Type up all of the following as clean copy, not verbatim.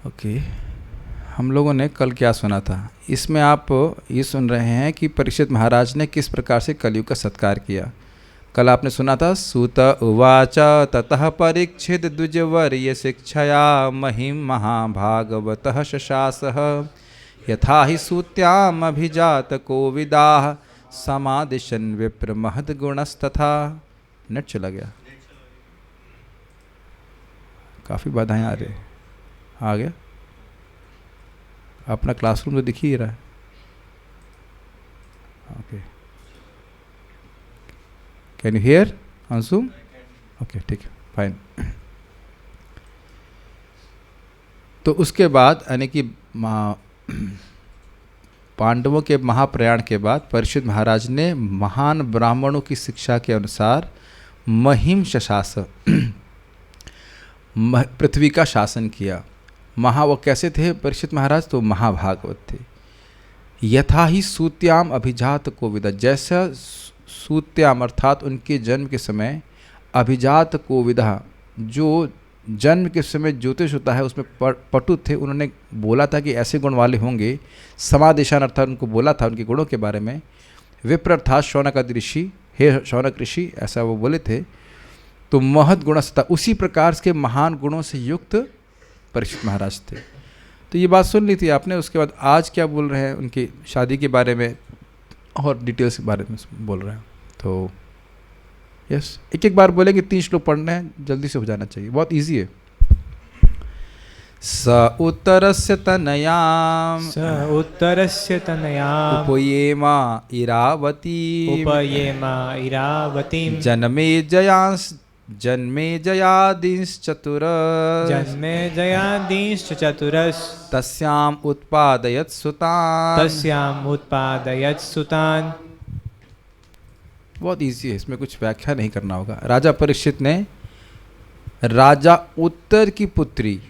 Okay, हम लोगों ने कल क्या सुना था? इसमें आप ये सुन रहे हैं कि परीक्षित महाराज ने किस प्रकार से कलयुग का सत्कार किया। कल आपने सुना था, सूत उवाच ततः परीक्षित द्विजवर्य शिक्षया महिम महाभागवतः शशासः यथा हि सूत्याम अभिजात कोविदाः समादिशन विप्र महद गुणस्तथा। नेट चला गया, काफ़ी बाधाएं आ रही। आ गया अपना क्लासरूम तो दिख ही रहा है। Okay, can you here Anshu? Okay, ठीक है, फाइन। तो उसके बाद यानी कि पांडवों के महाप्रयाण के बाद परीक्षित महाराज ने महान ब्राह्मणों की शिक्षा के अनुसार महिम शशास पृथ्वी का शासन किया। वो कैसे थे परीक्षित महाराज? तो महाभागवत थे। यथा ही सूत्याम अभिजात कोविदा, जैसा सूत्याम अर्थात उनके जन्म के समय अभिजात कोविदा, जो जन्म के समय ज्योतिष होता है उसमें पटु थे, उन्होंने बोला था कि ऐसे गुण वाले होंगे। समादेशान अर्थात उनको बोला था उनके गुणों के बारे में। विप्र अर्थात शौनक ऋषि, हे शौनक ऋषि, ऐसा वो बोले थे। तो महद गुणस्तथा, उसी प्रकार के महान गुणों से युक्त परीक्षित महाराज थे। तो ये बात सुन ली थी आपने। उसके बाद आज क्या बोल रहे हैं उनकी शादी के बारे में और डिटेल्स के बारे में बोल रहे हैं। तो यस, एक एक बार बोलेंगे, 3 श्लोक पढ़ने हैं, जल्दी से हो जाना चाहिए, बहुत इजी है। स उत्तरस्य तनयाम उपयेमा इरावती जन्मे जयादींश्च चतुरस् तस्याम उत्पादयत् सुतान। बहुत इजी है, इसमें कुछ व्याख्या नहीं करना होगा। राजा परीक्षित ने राजा उत्तर की पुत्री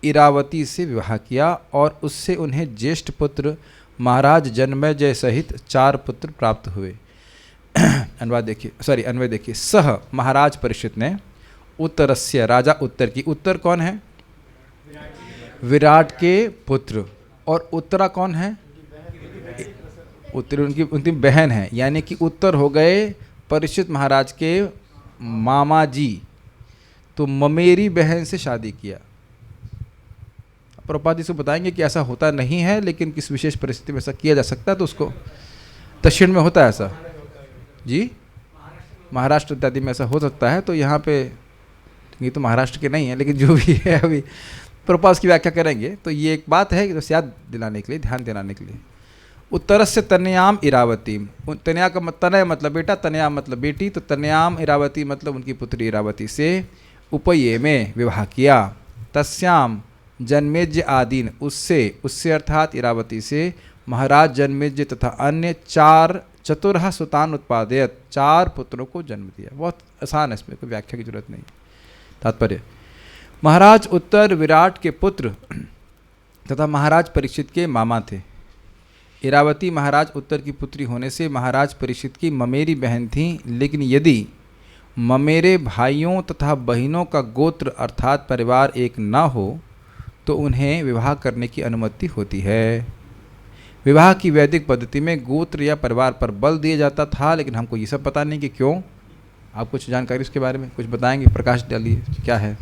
इरावती से विवाह किया और उससे उन्हें ज्येष्ठ पुत्र महाराज जन्मेजय सहित 4 पुत्र प्राप्त हुए। अनुवाद देखिए। सह महाराज परीक्षित ने उत्तरस्य, राजा उत्तर की, उत्तर कौन है? विराट के पुत्र। और उत्तरा कौन है? उत्तर उनकी बहन है, यानी कि उत्तर हो गए परीक्षित महाराज के मामा जी। तो ममेरी बहन से शादी किया। प्रभुपाद जी से बताएंगे कि ऐसा होता नहीं है, लेकिन किस विशेष परिस्थिति में ऐसा किया जा सकता है। तो उसको दक्षिण में होता है ऐसा जी, महाराष्ट्र इत्यादि में ऐसा हो सकता है। तो यहाँ पे ये तो महाराष्ट्र के नहीं है, लेकिन जो भी है अभी प्रभुपाद की व्याख्या करेंगे। तो ये एक बात है कि याद दिलाने के लिए, ध्यान दिलाने के लिए। उत्तरस्य तनयाम इरावती, तनया का तनय मतलब बेटा, तनया मतलब बेटी। तो तनयाम इरावती मतलब उनकी पुत्री इरावती से उपये में विवाह किया। तस्याम जन्मेज्य आदीन, उससे अर्थात इरावती से महाराज जन्मेज्य तथा अन्य 4 चतुरः सुतान उत्पादयत, 4 पुत्रों को जन्म दिया। बहुत आसान है, इसमें कोई व्याख्या की जरूरत नहीं। तात्पर्य, महाराज उत्तर विराट के पुत्र तथा महाराज परीक्षित के मामा थे। इरावती महाराज उत्तर की पुत्री होने से महाराज परीक्षित की ममेरी बहन थी। लेकिन यदि ममेरे भाइयों तथा बहनों का गोत्र अर्थात परिवार एक न हो तो उन्हें विवाह करने की अनुमति होती है। विवाह की वैदिक पद्धति में गोत्र या परिवार पर बल दिया जाता था, लेकिन हमको ये सब पता नहीं कि क्यों। आप कुछ जानकारी उसके बारे में कुछ बताएंगे? प्रकाश डालिए, क्या है?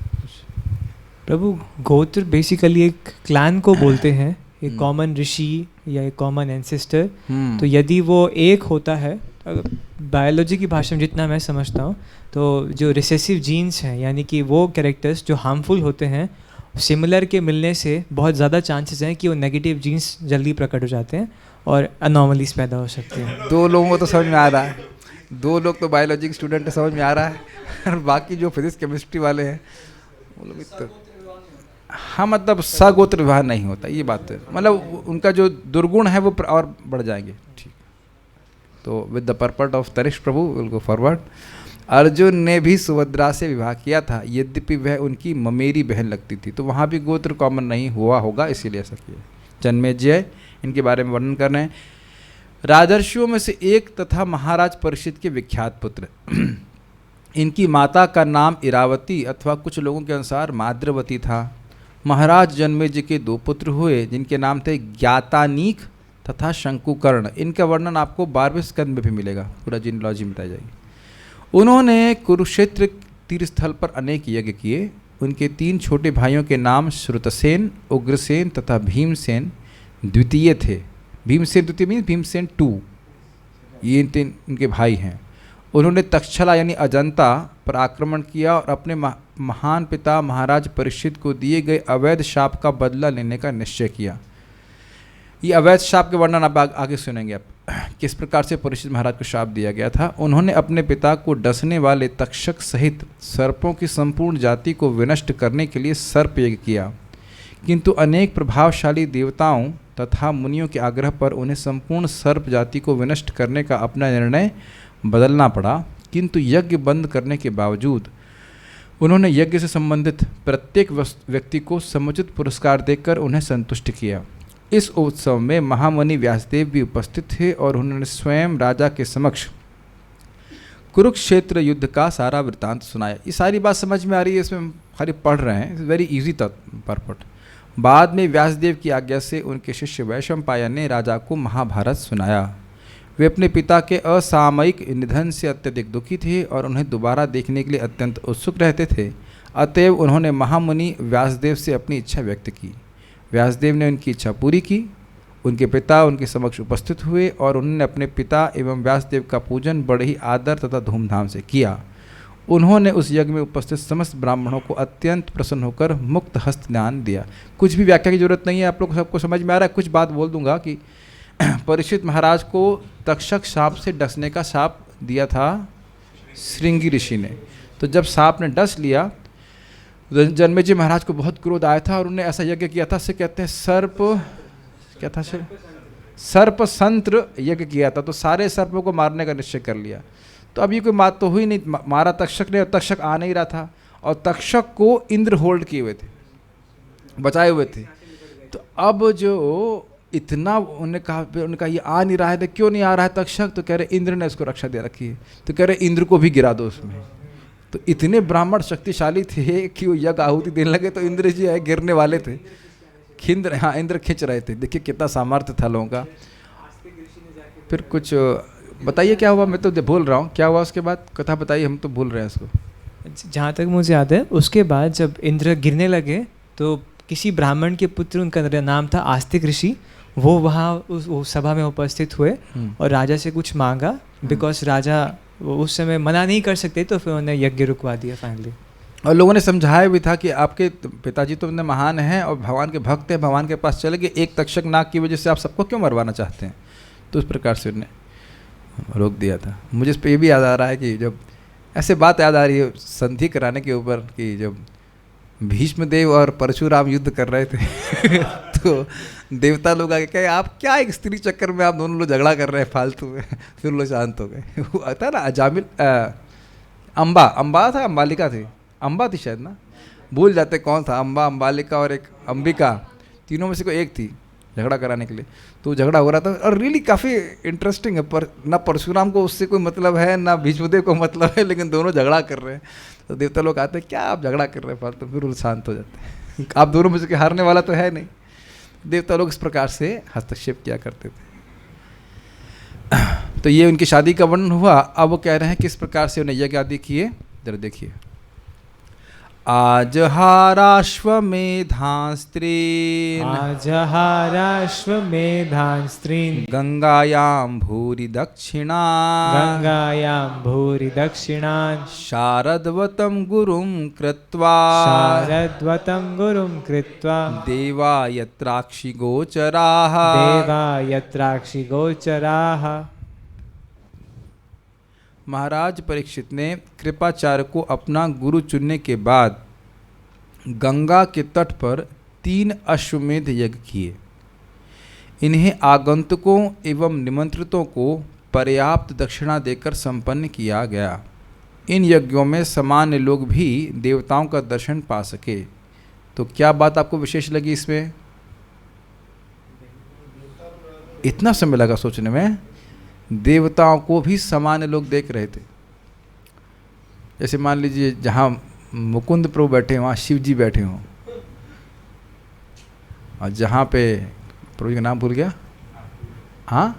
प्रभु, गोत्र बेसिकली एक क्लैन को बोलते हैं, एक कॉमन ऋषि या एक कॉमन एंसेस्टर। तो यदि वो एक होता है, बायोलॉजी की भाषा में जितना मैं समझता हूँ, तो जो रिसेसिव जीन्स हैं, यानी कि वो कैरेक्टर्स जो हार्मफुल होते हैं, सिमिलर के मिलने से बहुत ज़्यादा चांसेस हैं कि वो नेगेटिव जीन्स जल्दी प्रकट हो जाते हैं और अनॉमलीज पैदा हो सकते हैं। 2 लोगों को तो समझ में आ रहा है, 2 लोग तो बायोलॉजी के स्टूडेंट है, समझ में आ रहा है। और बाकी जो फिजिक्स केमिस्ट्री वाले हैं वो लोग तो, हाँ, मतलब सगोत्र विवाह नहीं होता, ये बात है। मतलब उनका जो दुर्गुण है वो और बढ़ जाएंगे। ठीक, तो विद द पर्पट ऑफ तरिश Prabhu will go forward. Arjun ने भी सुभद्रा से विवाह किया था, यद्यपि वह उनकी ममेरी बहन लगती थी। तो वहाँ भी गोत्र कॉमन नहीं हुआ होगा, इसीलिए ऐसा किया। जन्मेजय इनके बारे में वर्णन कर रहे हैं। राजर्षियों में से एक तथा महाराज परीक्षित के विख्यात पुत्र। इनकी माता का नाम इरावती अथवा कुछ लोगों के अनुसार माद्रवती था। महाराज जन्मेजय के 2 पुत्र हुए जिनके नाम थे ज्ञातानीक तथा शंकुकर्ण। इनका वर्णन आपको 12वें स्कंद में भी मिलेगा, पूरा जीनोलॉजी में बताई जाएगी। उन्होंने कुरुक्षेत्र तीर्थस्थल पर अनेक यज्ञ किए। उनके 3 छोटे भाइयों के नाम श्रुतसेन, उग्रसेन तथा भीमसेन द्वितीय थे। भीमसेन द्वितीय मीन्स भीमसेन 2, ये 3 इनके भाई हैं। उन्होंने तक्षशिला यानी अजंता पर आक्रमण किया और अपने महान पिता महाराज परीक्षित को दिए गए अवैध शाप का बदला लेने का निश्चय किया। ये अवैध शाप के वर्णन आप आगे सुनेंगे आप, किस प्रकार से परीक्षित महाराज को शाप दिया गया था। उन्होंने अपने पिता को डसने वाले तक्षक सहित सर्पों की संपूर्ण जाति को विनष्ट करने के लिए सर्प यज्ञ किया, किंतु अनेक प्रभावशाली देवताओं तथा मुनियों के आग्रह पर उन्हें संपूर्ण सर्प जाति को विनष्ट करने का अपना निर्णय बदलना पड़ा। किंतु यज्ञ बंद करने के बावजूद उन्होंने यज्ञ से संबंधित प्रत्येक व्यक्ति को समुचित पुरस्कार देकर उन्हें संतुष्ट किया। इस उत्सव में महामुनि व्यासदेव भी उपस्थित थे और उन्होंने स्वयं राजा के समक्ष कुरुक्षेत्र युद्ध का सारा वृत्तांत सुनाया। ये सारी बात समझ में आ रही है, इसमें खाली पढ़ रहे हैं, इट्स वेरी इजी परपट। बाद में व्यासदेव की आज्ञा से उनके शिष्य वैशंपायन ने राजा को महाभारत सुनाया। वे अपने पिता के असामयिक निधन से अत्यधिक दुखी थे और उन्हें दोबारा देखने के लिए अत्यंत उत्सुक रहते थे। अतएव उन्होंने महामुनि व्यासदेव से अपनी इच्छा व्यक्त की। व्यासदेव ने उनकी इच्छा पूरी की। उनके पिता उनके समक्ष उपस्थित हुए और उन्होंने अपने पिता एवं व्यासदेव का पूजन बड़े ही आदर तथा धूमधाम से किया। उन्होंने उस यज्ञ में उपस्थित समस्त ब्राह्मणों को अत्यंत प्रसन्न होकर मुक्त हस्त ज्ञान दिया। कुछ भी व्याख्या की जरूरत नहीं है, आप लोग सबको समझ में आ रहा है। कुछ बात बोल दूंगा कि परीक्षित महाराज को तक्षक सांप से डसने का शाप दिया था श्रृंगी ऋषि ने। तो जब सांप ने डस लिया, जन्मेजय महाराज को बहुत क्रोध आया था और उन्होंने ऐसा यज्ञ किया था, से कहते हैं सर्प, क्या था सर, सर्प संत्र यज्ञ किया था। तो सारे सर्पों को मारने का निश्चय कर लिया। तो अब ये कोई मात तो हुई नहीं, मारा तक्षक ने, और तक्षक आ नहीं रहा था और तक्षक को इंद्र होल्ड किए हुए थे, बचाए हुए थे। तो अब जो इतना उन्होंने कहा ये आ नहीं रहा है, तो क्यों नहीं आ रहा है तक्षक, तो कह रहे इंद्र ने इसको रक्षा दे रखी है। तो कह रहे इंद्र को भी गिरा दो उसमें। तो इतने ब्राह्मण शक्तिशाली थे कि वो यज्ञ आहुति देने लगे तो इंद्र जी है गिरने वाले थे। इंद्र खींच रहे थे। देखिए कितना सामर्थ्य था लोगों का। फिर कुछ बताइए क्या हुआ, मैं तो भूल रहा हूँ क्या हुआ उसके बाद, कथा बताइए, हम तो भूल रहे हैं इसको। जहाँ तक मुझे याद है, उसके बाद जब इंद्र गिरने लगे तो किसी ब्राह्मण के पुत्र, उनका नाम था आस्तिक ऋषि, वो वहाँ उस सभा में उपस्थित हुए और राजा से कुछ मांगा। बिकॉज राजा वो उस समय मना नहीं कर सकते, तो फिर उन्हें यज्ञ रुकवा दिया फाइनली। और लोगों ने समझाया भी था कि आपके पिताजी तो इतने महान हैं और भगवान के भक्त हैं, भगवान के पास चले गए, एक तक्षक नाग की वजह से आप सबको क्यों मरवाना चाहते हैं। तो उस प्रकार से उन्होंने रोक दिया था। मुझे इस पर ये भी याद आ रहा है कि जब ऐसे बात याद आ रही है संधि कराने के ऊपर, कि जब भीष्मदेव और परशुराम युद्ध कर रहे थे तो देवता लोग आके कहे आप क्या एक स्त्री चक्कर में आप दोनों लोग झगड़ा कर रहे हैं फालतू में। फिर लोग शांत हो गए। वो आता ना अजामिल, अम्बा था, अम्बालिका थी, अम्बा थी शायद ना, भूल जाते कौन था, अम्बा, अम्बालिका और एक अंबिका, तीनों में से कोई एक थी झगड़ा कराने के लिए। तो झगड़ा हो रहा था और रियली काफ़ी इंटरेस्टिंग है। पर ना परशुराम को उससे कोई मतलब है ना भीष्मदेव को मतलब है, लेकिन दोनों झगड़ा कर रहे हैं। तो देवता लोग आते हैं क्या आप झगड़ा कर रहे हैं फालतू, फिर वो शांत हो जाते हैं। आप दोनों में से हारने वाला तो है नहीं। देवता लोग इस प्रकार से हस्तक्षेप किया करते थे। तो ये उनकी शादी का वर्णन हुआ। अब वो कह रहे हैं किस प्रकार से उन्हें यज्ञ आदि किए, जरा देखिए। आजहाराश्वमेधांस्त्रीन्, आजहाराश्वमेधांस्त्रीन्, गंगायां भूरि दक्षिणान्, गंगायां भूरि दक्षिणान्, शारद्वतं गुरुं कृत्वा, शारद्वतं गुरुं कृत्वा, देवा यत्राक्षि गोचराः, देवा यत्राक्षि गोचराः। महाराज परीक्षित ने कृपाचार्य को अपना गुरु चुनने के बाद गंगा के तट पर 3 अश्वमेध यज्ञ किए। इन्हें आगंतुकों एवं निमंत्रितों को पर्याप्त दक्षिणा देकर संपन्न किया गया। इन यज्ञों में सामान्य लोग भी देवताओं का दर्शन पा सके। तो क्या बात आपको विशेष लगी इसमें? इतना समय लगा सोचने में। देवताओं को भी सामान्य लोग देख रहे थे। जैसे मान लीजिए जहाँ मुकुंद प्रभु बैठे हैं वहाँ शिव जी बैठे हों, और जहाँ पे प्रभु जी का नाम भूल गया, हाँ,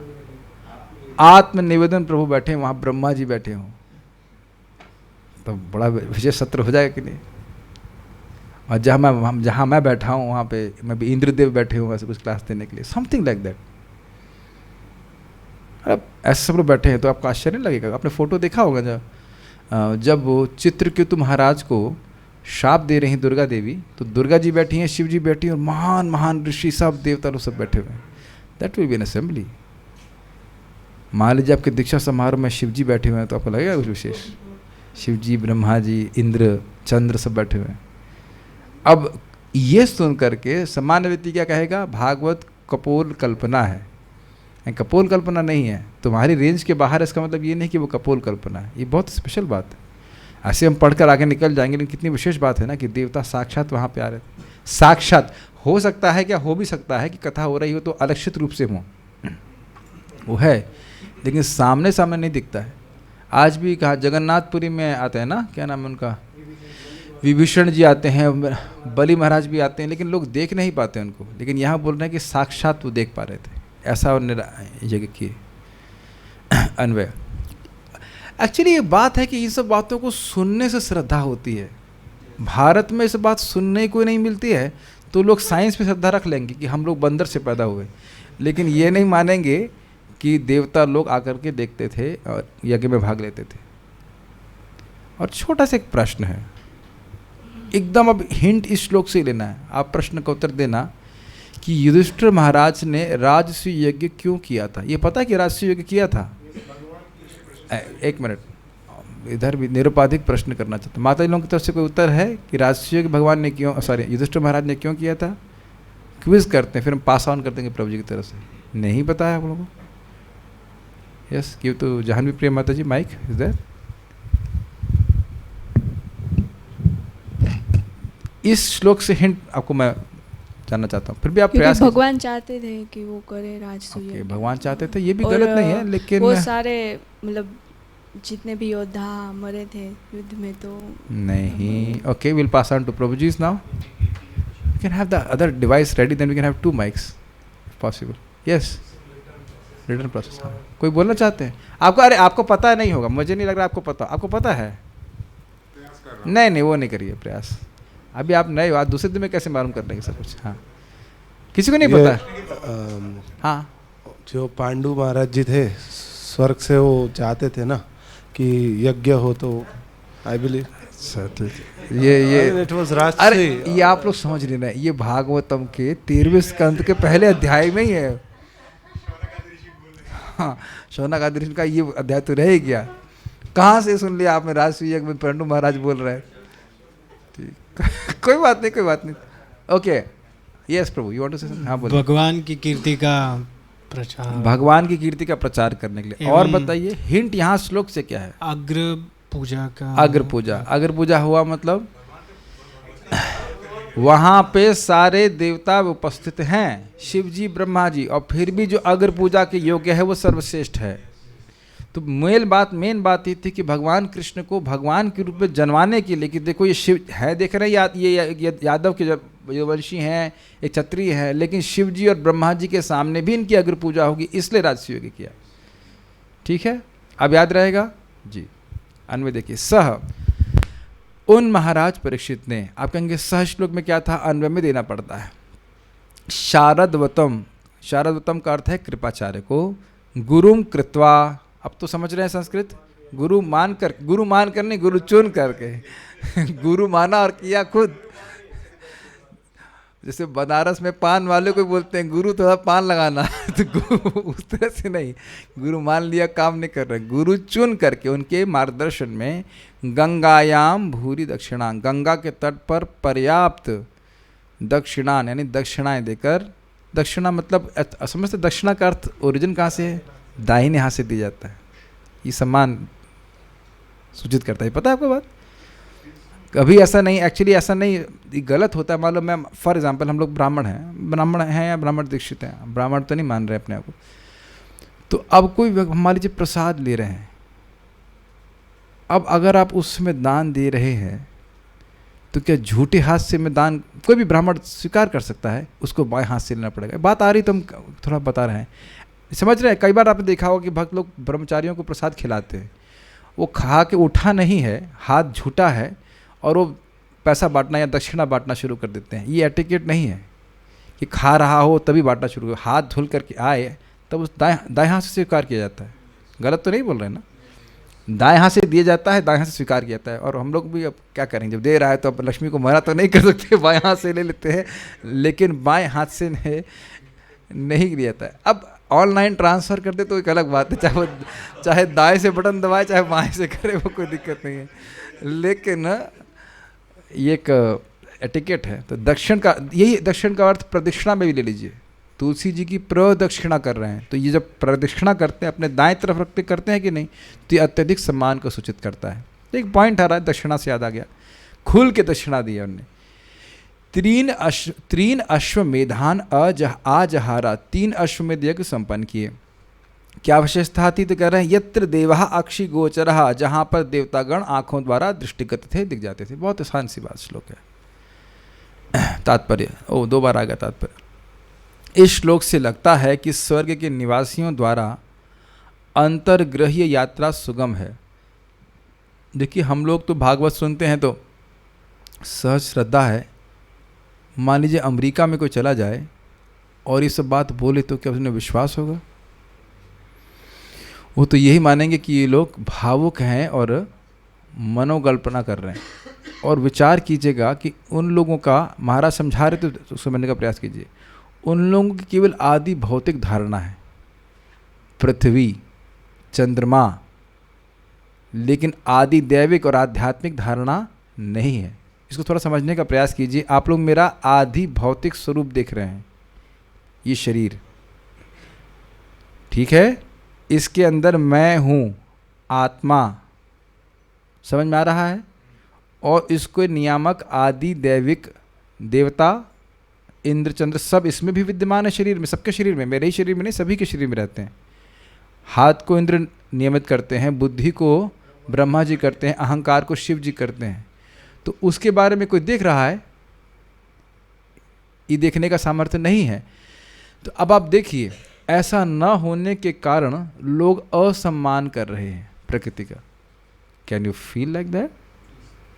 आत्मनिवेदन प्रभु बैठे, वहाँ ब्रह्मा जी बैठे हों, तो बड़ा विशेष सत्र हो जाएगा कि नहीं। और जहाँ मैं बैठा हूँ वहाँ पे मैं भी इंद्रदेव बैठे हूँ ऐसे कुछ क्लास देने के लिए, समथिंग लाइक दैट। अब ऐसे सब लोग बैठे हैं तो आपको आश्चर्य नहीं लगेगा। आपने फोटो देखा होगा जब वो चित्रकेतु महाराज को शाप दे रही हैं दुर्गा देवी, तो दुर्गा जी बैठी हैं, शिव जी बैठी हैं, और महान महान ऋषि सब देवता लोग सब बैठे हुए हैं। That will be N assembly. मान लीजिए आपके दीक्षा समारोह में शिव जी बैठे हुए हैं तो आपको लगेगा कुछ विशेष। शिव जी, ब्रह्मा जी, इंद्र, चंद्र सब बैठे हुए हैं। अब ये सुन करके सामान्य व्यक्ति क्या कहेगा, भागवत कपोल कल्पना है। कपोल कल्पना नहीं है, तुम्हारी रेंज के बाहर। इसका मतलब ये नहीं कि वो कपोल कल्पना है, ये बहुत स्पेशल बात है। ऐसे हम पढ़कर आगे निकल जाएंगे, लेकिन कितनी विशेष बात है ना कि देवता साक्षात वहाँ पे आ रहे थे। साक्षात हो सकता है, क्या हो भी सकता है कि कथा हो रही हो तो अलक्षित रूप से हो, वो है, लेकिन सामने सामने नहीं दिखता है। आज भी कहा जगन्नाथपुरी में आते हैं ना, क्या नाम है उनका, विभीषण जी आते हैं, बलि महाराज भी आते हैं, लेकिन लोग देख नहीं पाते उनको। लेकिन यहाँ बोल रहे हैं कि साक्षात वो देख पा रहे थे, ऐसा जगह की अन्वय। एक्चुअली ये बात है कि इन सब बातों को सुनने से श्रद्धा होती है। भारत में इस बात सुनने को नहीं मिलती है तो लोग साइंस पे श्रद्धा रख लेंगे कि हम लोग बंदर से पैदा हुए, लेकिन ये नहीं मानेंगे कि देवता लोग आकर के देखते थे और यज्ञ में भाग लेते थे। और छोटा सा एक प्रश्न है, एकदम अब हिंट इस श्लोक से लेना है, आप प्रश्न का उत्तर देना कि युधिष्ठिर महाराज ने राजसूय यज्ञ क्यों किया था। ये पता है कि राजसूय यज्ञ किया था? एक मिनट, इधर भी निरुपाधिक प्रश्न करना चाहता हूँ। माता जी लोगों की तरफ से कोई उत्तर है कि राजसूय यज्ञ भगवान ने क्यों, सॉरी, युधिष्ठिर महाराज ने क्यों किया था? क्विज करते हैं, फिर हम पास ऑन कर देंगे प्रभु जी की तरफ से। नहीं पता है आप लोगों को? यस, क्यों? तो जाह्नवी प्रिया माता जी, माइक इज देयर। इस श्लोक से हिंट आपको मैं जानना चाहता हूँ, फिर भी आप प्रयास। भगवान चाहते थे कि वो करे राजसूय यज्ञ। भगवान चाहते थे, ये भी गलत नहीं है, लेकिन वो सारे मतलब जितने भी योद्धा मरे थे युद्ध में तो नहीं। Okay, will pass on to Prabhu ji now. You can have the other device ready, then we can have 2 mics if possible. Yes, return process. कोई बोलना चाहते हैं आपको? अरे आपको पता नहीं होगा, मुझे नहीं लग रहा आपको पता। आपको पता है? नहीं, वो नहीं करिए प्रयास। अभी आप नए हो, आज दूसरे दिन में कैसे मालूम कर लेंगे सब कुछ? हाँ, किसी को नहीं पता। हाँ, जो पांडु महाराज जी थे, स्वर्ग से वो चाहते थे ना कि यज्ञ हो, तो आई बिलीव ये अरे ये आप लोग समझ नहीं रहे, ये भागवतम के 13वें स्कंद के पहले अध्याय में ही है। हाँ, शौनक ऋषि का ये अध्याय तो रह गया। कहाँ से सुन लिया आपने राजसूय यज्ञ में पांडु महाराज बोल रहे हैं? कोई बात नहीं, कोई बात नहीं। Okay, yes Prabhu, you want to say? हाँ बोलिए। भगवान की कीर्ति का प्रचार, भगवान की कीर्ति का प्रचार करने के लिए। और बताइए हिंट यहाँ श्लोक से क्या है? अग्र पूजा का। अग्र पूजा, अग्र पूजा हुआ मतलब वहाँ पे सारे देवता उपस्थित हैं, शिव जी, ब्रह्मा जी, और फिर भी जो अग्र पूजा के योग्य है वो सर्वश्रेष्ठ है। तो मेन बात ये थी कि भगवान कृष्ण को भगवान के रूप में जन्माने के लिए, कि देखो ये शिव है, देख रहे हैं, ये यादव के जो वंशी हैं, ये क्षत्रिय है, लेकिन शिव जी और ब्रह्मा जी के सामने भी इनकी अग्र पूजा होगी, इसलिए राजसूय यज्ञ किया। ठीक है, अब याद रहेगा जी। अन्वय देखिए, सह उन महाराज परीक्षित ने, आप कहेंगे सह श्लोक में क्या था? अन्वय में देना पड़ता है। शारदवतम, शारदवतम का अर्थ है कृपाचार्य को, गुरुम कृत्वा, अब तो समझ रहे हैं संस्कृत, गुरु मान कर नहीं, गुरु चुन करके गुरु माना और किया खुद। जैसे बनारस में पान वाले को बोलते हैं गुरु थोड़ा पान लगाना, तो उस तरह से नहीं, गुरु मान लिया काम नहीं कर रहे, गुरु चुन करके उनके मार्गदर्शन में गंगायाम भूरी दक्षिणा, गंगा के तट पर पर्याप्त दक्षिणान यानी दक्षिणाएं देकर, दक्षिणा मतलब समझते, दक्षिणा का अर्थ ओरिजिन कहाँ से है? दाहिने हाथ से दी जाता है, ये सम्मान सूचित करता है। पता है आपको बात? कभी ऐसा नहीं, एक्चुअली ऐसा नहीं, गलत होता है। मान लो मैं फॉर एग्जांपल, हम लोग ब्राह्मण हैं या ब्राह्मण दीक्षित हैं, ब्राह्मण तो नहीं मान रहे अपने आप को, तो अब कोई मान लीजिए प्रसाद ले रहे हैं, अब अगर आप उसमें दान दे रहे हैं तो क्या झूठे हाथ से मैं दान, कोई भी ब्राह्मण स्वीकार कर सकता है, उसको बाएं हाथ से लेना पड़ेगा। बात आ रही तो हम थोड़ा बता रहे हैं, समझ रहे हैं। कई बार आपने देखा होगा कि भक्त लोग ब्रह्मचारियों को प्रसाद खिलाते हैं, वो खा के उठा नहीं है, हाथ झूठा है, और वो पैसा बांटना या दक्षिणा बांटना शुरू कर देते हैं। ये एटिकेट नहीं है कि खा रहा हो तभी बांटना शुरू कर, हाथ धुल करके आए तब उस दाएं हाथ से स्वीकार किया जाता है। गलत तो नहीं बोल रहे हैं ना, दाएं हाथ से दिया जाता है, दाएं हाथ से स्वीकार किया जाता है। और हम लोग भी अब क्या करेंगे, जब दे रहा है तो अब लक्ष्मी को मना तो नहीं कर सकते, बाएं हाथ से ले लेते हैं, लेकिन बाएं हाथ से नहीं लिया जाता है। अब ऑनलाइन ट्रांसफ़र कर दे तो एक अलग बात है, चाहे दाएं से बटन दबाए चाहे बाएं से करे, वो कोई दिक्कत नहीं है, लेकिन ये एक एटिकेट है। तो दक्षिण का, यही दक्षिण का अर्थ प्रदक्षिणा में भी ले लीजिए। तुलसी जी की प्रदक्षिणा कर रहे हैं, तो ये जब प्रदक्षिणा करते हैं अपने दाएं तरफ रखते करते हैं कि नहीं, तो ये अत्यधिक सम्मान को सूचित करता है। तो एक पॉइंट आ रहा है, दक्षिणा से याद आ गया, खुल के दक्षिणा दी है उन्होंने। तीन अश्वमेधान आजहारा, 3 अश्वमेध यज्ञ संपन्न किए। क्या विशेषता थी, तो कह रहे हैं यत्र देवा अक्षि गोचरः, जहाँ पर देवतागण आँखों द्वारा दृष्टिगत थे, दिख जाते थे। बहुत आसान सी बात श्लोक है। तात्पर्य, 2 बार आ गया तात्पर्य। इस श्लोक से लगता है कि स्वर्ग के निवासियों द्वारा अंतर्ग्रहीय यात्रा सुगम है। देखिए हम लोग तो भागवत सुनते हैं तो सहज श्रद्धा है, मान लीजिए अमेरिका में कोई चला जाए और ये सब बात बोले तो क्या उसने विश्वास होगा? वो तो यही मानेंगे कि ये लोग भावुक हैं और मनोकल्पना कर रहे हैं। और विचार कीजिएगा कि उन लोगों का, महाराज समझा रहे तो समझने का प्रयास कीजिए, उन लोगों की केवल आदि भौतिक धारणा है, पृथ्वी, चंद्रमा, लेकिन आदि दैविक और आध्यात्मिक धारणा नहीं है। इसको थोड़ा समझने का प्रयास कीजिए। आप लोग मेरा आदि भौतिक स्वरूप देख रहे हैं, ये शरीर, ठीक है, इसके अंदर मैं हूँ, आत्मा, समझ में आ रहा है? और इसको नियामक आदि दैविक देवता, इंद्र, चंद्र सब इसमें भी विद्यमान है शरीर में, सबके शरीर में, मेरे ही शरीर में नहीं, सभी के शरीर में रहते हैं। हाथ को इंद्र नियमित करते हैं, बुद्धि को ब्रह्मा जी करते हैं, अहंकार को शिव जी करते हैं। तो उसके बारे में कोई देख रहा है? ये देखने का सामर्थ्य नहीं है। तो अब आप देखिए, ऐसा न होने के कारण लोग असम्मान कर रहे हैं प्रकृति का। Can you feel like that?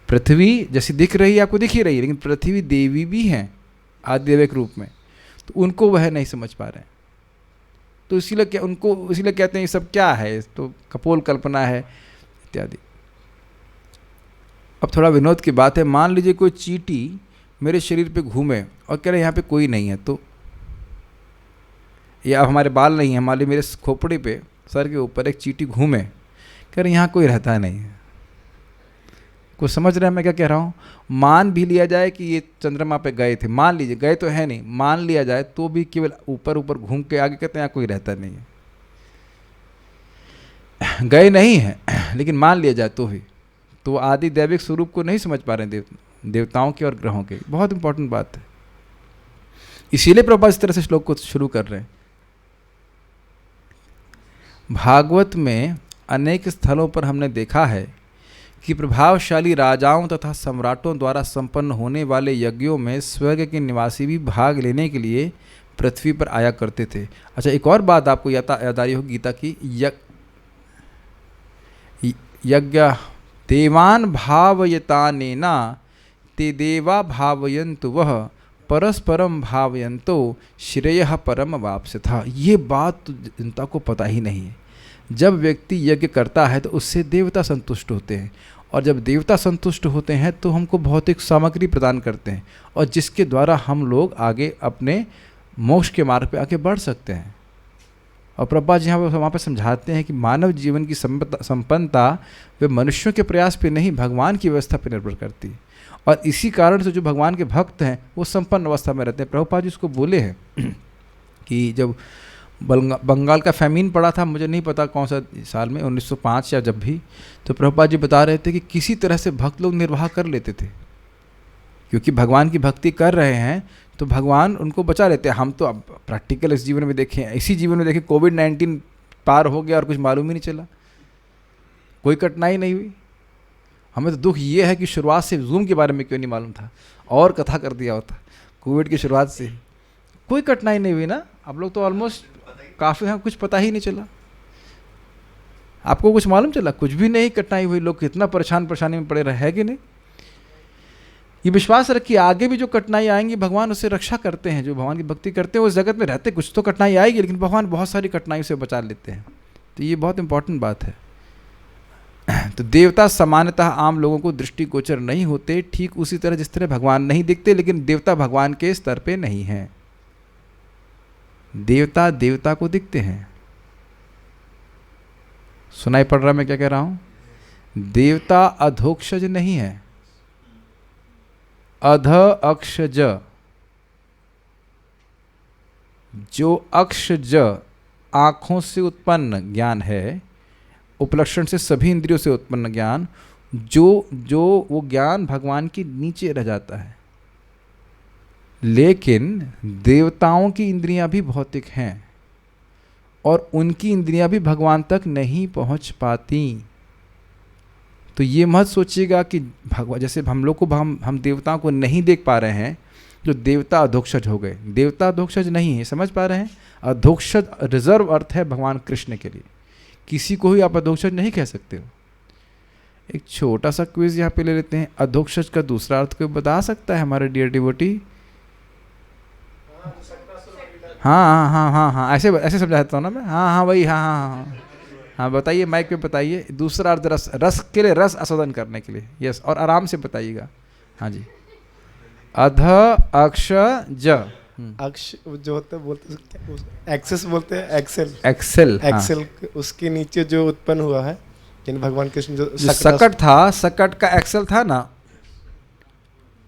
पृथ्वी जैसी दिख रही है आपको, दिख ही रही है, लेकिन पृथ्वी देवी भी हैं आदिदेविक रूप में, तो उनको वह नहीं समझ पा रहे हैं। तो इसीलिए कहते हैं ये सब क्या है, तो कपोल कल्पना है इत्यादि। अब थोड़ा विनोद की बात है, मान लीजिए कोई चींटी मेरे शरीर पे घूमे और कह रहे यहाँ पे कोई नहीं है, तो या हमारे बाल नहीं है, मान लीजिए मेरे खोपड़ी पे, सर के ऊपर एक चींटी घूमे, कह रहे यहाँ कोई रहता नहीं है। कुछ समझ रहे हैं मैं क्या कह रहा हूँ? मान भी लिया जाए कि ये चंद्रमा पे गए थे, मान लीजिए, गए तो है नहीं, मान लिया जाए तो भी केवल ऊपर ऊपर घूम के आगे कहते हैं यहाँ कोई रहता नहीं है। गए नहीं है, लेकिन मान लिया जाए तो भी, तो आदि दैविक स्वरूप को नहीं समझ पा रहे हैं देवताओं के और ग्रहों के। बहुत इंपॉर्टेंट बात है, इसीलिए प्रभुपाद इस तरह से श्लोक को शुरू कर रहे हैं। भागवत में अनेक स्थलों पर हमने देखा है कि प्रभावशाली राजाओं तथा सम्राटों द्वारा संपन्न होने वाले यज्ञों में स्वर्ग के निवासी भी भाग लेने के लिए पृथ्वी पर आया करते थे। अच्छा, एक और बात आपको याद आ रही होगी गीता की, यज्ञ देवान भावयतानेना ते देवा भावयन्तु वह परस्परम भावयन्तो श्रेयः परम वाप्स्यथ। ये बात तो जनता को पता ही नहीं है। जब व्यक्ति यज्ञ करता है तो उससे देवता संतुष्ट होते हैं, और जब देवता संतुष्ट होते हैं तो हमको भौतिक सामग्री प्रदान करते हैं, और जिसके द्वारा हम लोग आगे अपने मोक्ष के मार्ग पे आगे बढ़ सकते हैं। और प्रभुपाद जी वहाँ पर समझाते हैं कि मानव जीवन की संपन्नता वे मनुष्यों के प्रयास पे नहीं, भगवान की व्यवस्था पर निर्भर करती है। और इसी कारण से जो भगवान के भक्त हैं वो संपन्न अवस्था में रहते हैं। प्रभुपाद जी उसको बोले हैं कि जब बंगाल का फैमिन पड़ा था, मुझे नहीं पता कौन सा साल में, 1905 या जब भी, तो प्रभुपाद जी बता रहे थे कि किसी तरह से भक्त लोग निर्वाह कर लेते थे, क्योंकि भगवान की भक्ति कर रहे हैं तो भगवान उनको बचा लेते हैं। हम तो अब प्रैक्टिकल इस जीवन में देखें, इसी जीवन में देखें, कोविड-19 पार हो गया और कुछ मालूम ही नहीं चला, कोई कठिनाई नहीं हुई। हमें तो दुख ये है कि शुरुआत से जूम के बारे में क्यों नहीं मालूम था, और कथा कर दिया होता कोविड की शुरुआत से। कोई कठिनाई नहीं हुई ना, आप लोग तो ऑलमोस्ट काफ़ी हैं, कुछ पता ही नहीं चला। आपको कुछ मालूम चला? कुछ भी नहीं कठिनाई हुई। लोग कितना परेशानी में पड़े रहे, है कि नहीं? ये विश्वास रखिए आगे भी जो कठिनाई आएंगी भगवान उससे रक्षा करते हैं। जो भगवान की भक्ति करते हैं उस जगत में रहते, कुछ तो कठिनाई आएगी लेकिन भगवान बहुत सारी कठिनाई से बचा लेते हैं। तो ये बहुत इंपॉर्टेंट बात है। तो देवता सामान्यतः आम लोगों को दृष्टिगोचर नहीं होते, ठीक उसी तरह जिस तरह भगवान नहीं दिखते, लेकिन देवता भगवान के स्तर पे नहीं हैं। देवता देवता को दिखते हैं। सुनाई पड़ रहा मैं क्या कह रहा हूं? देवता अधोक्षज नहीं है, अध अक्षज। जो अक्षज आंखों से उत्पन्न ज्ञान है, उपलक्षण से सभी इंद्रियों से उत्पन्न ज्ञान, जो वो ज्ञान भगवान के नीचे रह जाता है। लेकिन देवताओं की इंद्रियां भी भौतिक हैं और उनकी इंद्रियां भी भगवान तक नहीं पहुंच पाती। तो ये मत सोचिएगा कि भगवान जैसे हम लोग को हम देवताओं को नहीं देख पा रहे हैं, जो देवता अधोक्षज हो गए। देवता अधोक्षज नहीं है, समझ पा रहे हैं? अधोक्षज रिजर्व अर्थ है भगवान कृष्ण के लिए। किसी को ही आप अधोक्षज नहीं कह सकते हो। एक छोटा सा क्विज यहाँ पे ले लेते हैं। अधोक्षज का दूसरा अर्थ कोई बता सकता है हमारे डियर डिवोटी? हाँ, ऐसे समझाता हूँ ना मैं। हाँ वही, हाँ बताइए, माइक पे बताइए। दूसरा अर्थ रस के लिए, रस आस्वादन करने के लिए। यस, और आराम से बताइएगा। हाँ जी, अध अक्ष ज। अक्ष जो होता है बोलते एक्सेस बोलते हैं, एक्सेल। एक्सेल उसके नीचे जो उत्पन्न हुआ है, यानी भगवान कृष्ण जो सकट था, सकट का एक्सेल था ना,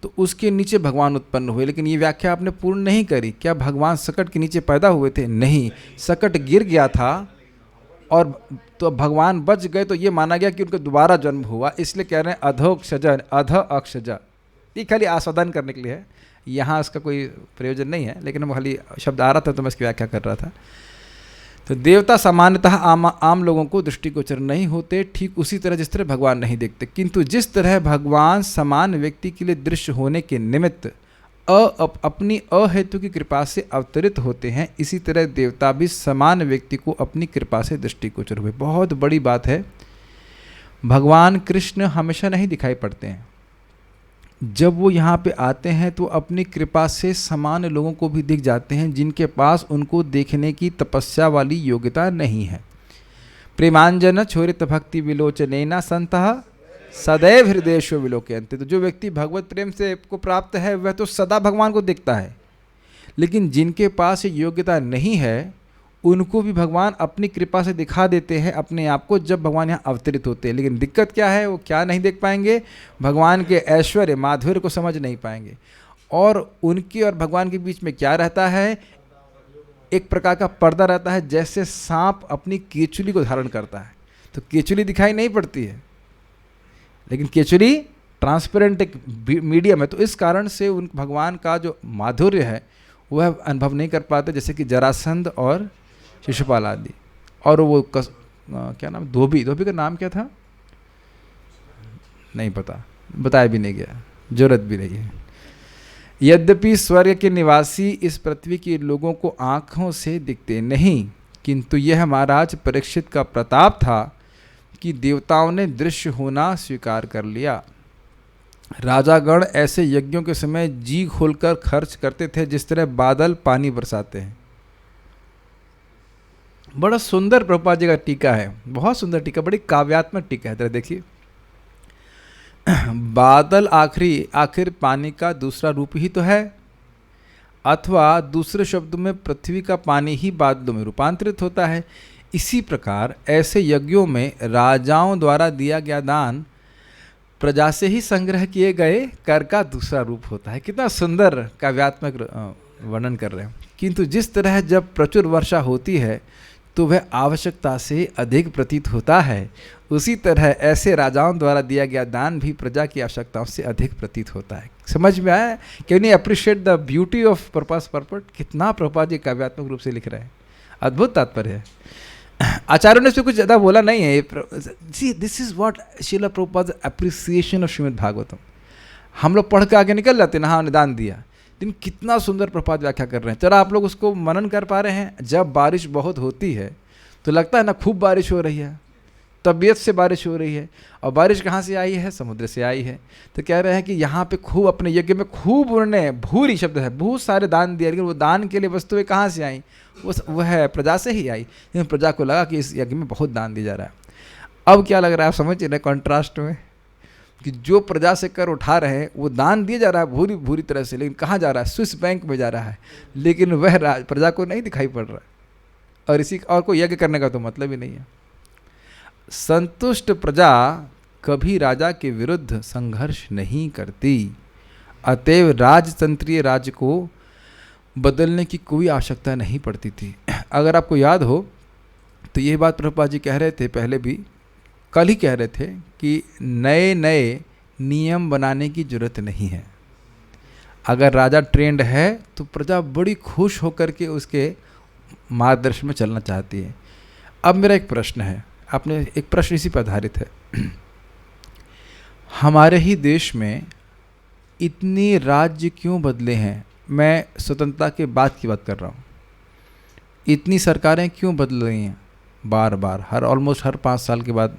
तो उसके नीचे भगवान उत्पन्न हुए। लेकिन ये व्याख्या आपने पूर्ण नहीं करी। क्या भगवान सकट के नीचे पैदा हुए थे? नहीं, सकट गिर गया था और तो भगवान बच गए, तो ये माना गया कि उनका दोबारा जन्म हुआ। इसलिए कह रहे हैं अधोक्षज, अध अक्षज। ये खाली आस्वादन करने के लिए है, यहाँ इसका कोई प्रयोजन नहीं है, लेकिन हम खाली शब्द आ रहा था तो मैं इसकी व्याख्या कर रहा था। तो देवता सामान्यतः आम लोगों को दृष्टिगोचर नहीं होते, ठीक उसी तरह जिस तरह भगवान नहीं देखते। किंतु जिस तरह भगवान समान व्यक्ति के लिए दृश्य होने के निमित्त अपनी अहेतु की कृपा से अवतरित होते हैं, इसी तरह देवता भी समान व्यक्ति को अपनी कृपा से दृष्टिगोचर हुए। बहुत बड़ी बात है, भगवान कृष्ण हमेशा नहीं दिखाई पड़ते हैं। जब वो यहाँ पे आते हैं तो अपनी कृपा से समान लोगों को भी दिख जाते हैं जिनके पास उनको देखने की तपस्या वाली योग्यता नहीं है। प्रेमांजन छोरित भक्ति विलोचनेना संतः सदैव हृदयेषु विलोकयन्ते। तो जो व्यक्ति भगवत प्रेम से को प्राप्त है वह तो सदा भगवान को देखता है, लेकिन जिनके पास ये योग्यता नहीं है उनको भी भगवान अपनी कृपा से दिखा देते हैं अपने आप को, जब भगवान यहाँ अवतरित होते हैं। लेकिन दिक्कत क्या है? वो क्या नहीं देख पाएंगे? भगवान के ऐश्वर्य माधुर्य को समझ नहीं पाएंगे। और उनकी और भगवान के बीच में क्या रहता है? एक प्रकार का पर्दा रहता है, जैसे सांप अपनी केचुली को धारण करता है। तो केचुली दिखाई नहीं पड़ती है, लेकिन केचुली ट्रांसपेरेंट एक मीडियम है। तो इस कारण से उन भगवान का जो माधुर्य है वह अनुभव नहीं कर पाते, जैसे कि जरासंध और शिशुपाल आदि। और वो क्या नाम, धोबी का नाम क्या था? नहीं पता, बताया भी नहीं गया, जरूरत भी नहीं है। यद्यपि स्वर्ग के निवासी इस पृथ्वी के लोगों को आँखों से दिखते नहीं, किंतु यह महाराज परीक्षित का प्रताप था कि देवताओं ने दृश्य होना स्वीकार कर लिया। राजागण ऐसे यज्ञों के समय जी खोलकर खर्च करते थे जिस तरह बादल पानी बरसाते हैं। बड़ा सुंदर प्रभुपाद जी का टीका है, बहुत सुंदर टीका, बड़ी काव्यात्मक टीका है। जरा देखिए, बादल आखिर पानी का दूसरा रूप ही तो है, अथवा दूसरे शब्दों में पृथ्वी का पानी ही बादलों में रूपांतरित होता है। इसी प्रकार ऐसे यज्ञों में राजाओं द्वारा दिया गया दान प्रजा से ही संग्रह किए गए कर का दूसरा रूप होता है। कितना सुंदर काव्यात्मक वर्णन कर रहे हैं। किंतु जिस तरह जब प्रचुर वर्षा होती है तो वह आवश्यकता से अधिक प्रतीत होता है, उसी तरह ऐसे राजाओं द्वारा दिया गया दान भी प्रजा की आवश्यकताओं से अधिक प्रतीत होता है। समझ में आया? Can you appreciate the beauty of purpose? कितना प्रभुपाद जी काव्यात्मक रूप से लिख रहे हैं, अद्भुत तात्पर्य है। आचार्यों ने इसमें कुछ ज़्यादा बोला नहीं है। See this is what Srila Prabhupada appreciation of Shrimad Bhagavatam. हम लोग पढ़ के आगे निकल जाते हैं ना, हाँ निदान दिया, लेकिन कितना सुंदर प्रभुपाद व्याख्या कर रहे हैं। चलो आप लोग उसको मनन कर पा रहे हैं। जब बारिश बहुत होती है तो लगता है ना खूब बारिश हो रही है, तबीयत से बारिश हो रही है, और बारिश कहाँ से आई है? समुद्र से आई है। तो कह रहे हैं कि यहाँ पे खूब अपने यज्ञ में खूब उन्होंने, भूरी शब्द है, बहुत सारे दान दिए, लेकिन वो दान के लिए वस्तुएं कहाँ से आई? वो है प्रजा से ही आई। लेकिन प्रजा को लगा कि इस यज्ञ में बहुत दान दिया जा रहा है। अब क्या लग रहा है आप समझ रहे हैं कॉन्ट्रास्ट में, कि जो प्रजा से कर उठा रहे हैं वो दान दिया जा रहा है भूरी भूरी तरह से, लेकिन कहाँ जा रहा है? स्विस बैंक में जा रहा है, लेकिन वह प्रजा को नहीं दिखाई पड़ रहा है। और इसी और कोई यज्ञ करने का तो मतलब ही नहीं है। संतुष्ट प्रजा कभी राजा के विरुद्ध संघर्ष नहीं करती, अतएव राजतंत्रीय राज्य को बदलने की कोई आवश्यकता नहीं पड़ती थी। अगर आपको याद हो तो ये बात प्रभुपाद जी कह रहे थे, पहले भी कल ही कह रहे थे कि नए नए नियम बनाने की जरूरत नहीं है। अगर राजा ट्रेंड है तो प्रजा बड़ी खुश होकर के उसके मार्गदर्शन में चलना चाहती है। अब मेरा एक प्रश्न है, आपने एक प्रश्न इसी पर आधारित है। हमारे ही देश में इतने राज्य क्यों बदले हैं? मैं स्वतंत्रता के बाद की बात कर रहा हूँ। इतनी सरकारें क्यों बदल रही हैं बार बार, ऑलमोस्ट हर 5 साल के बाद?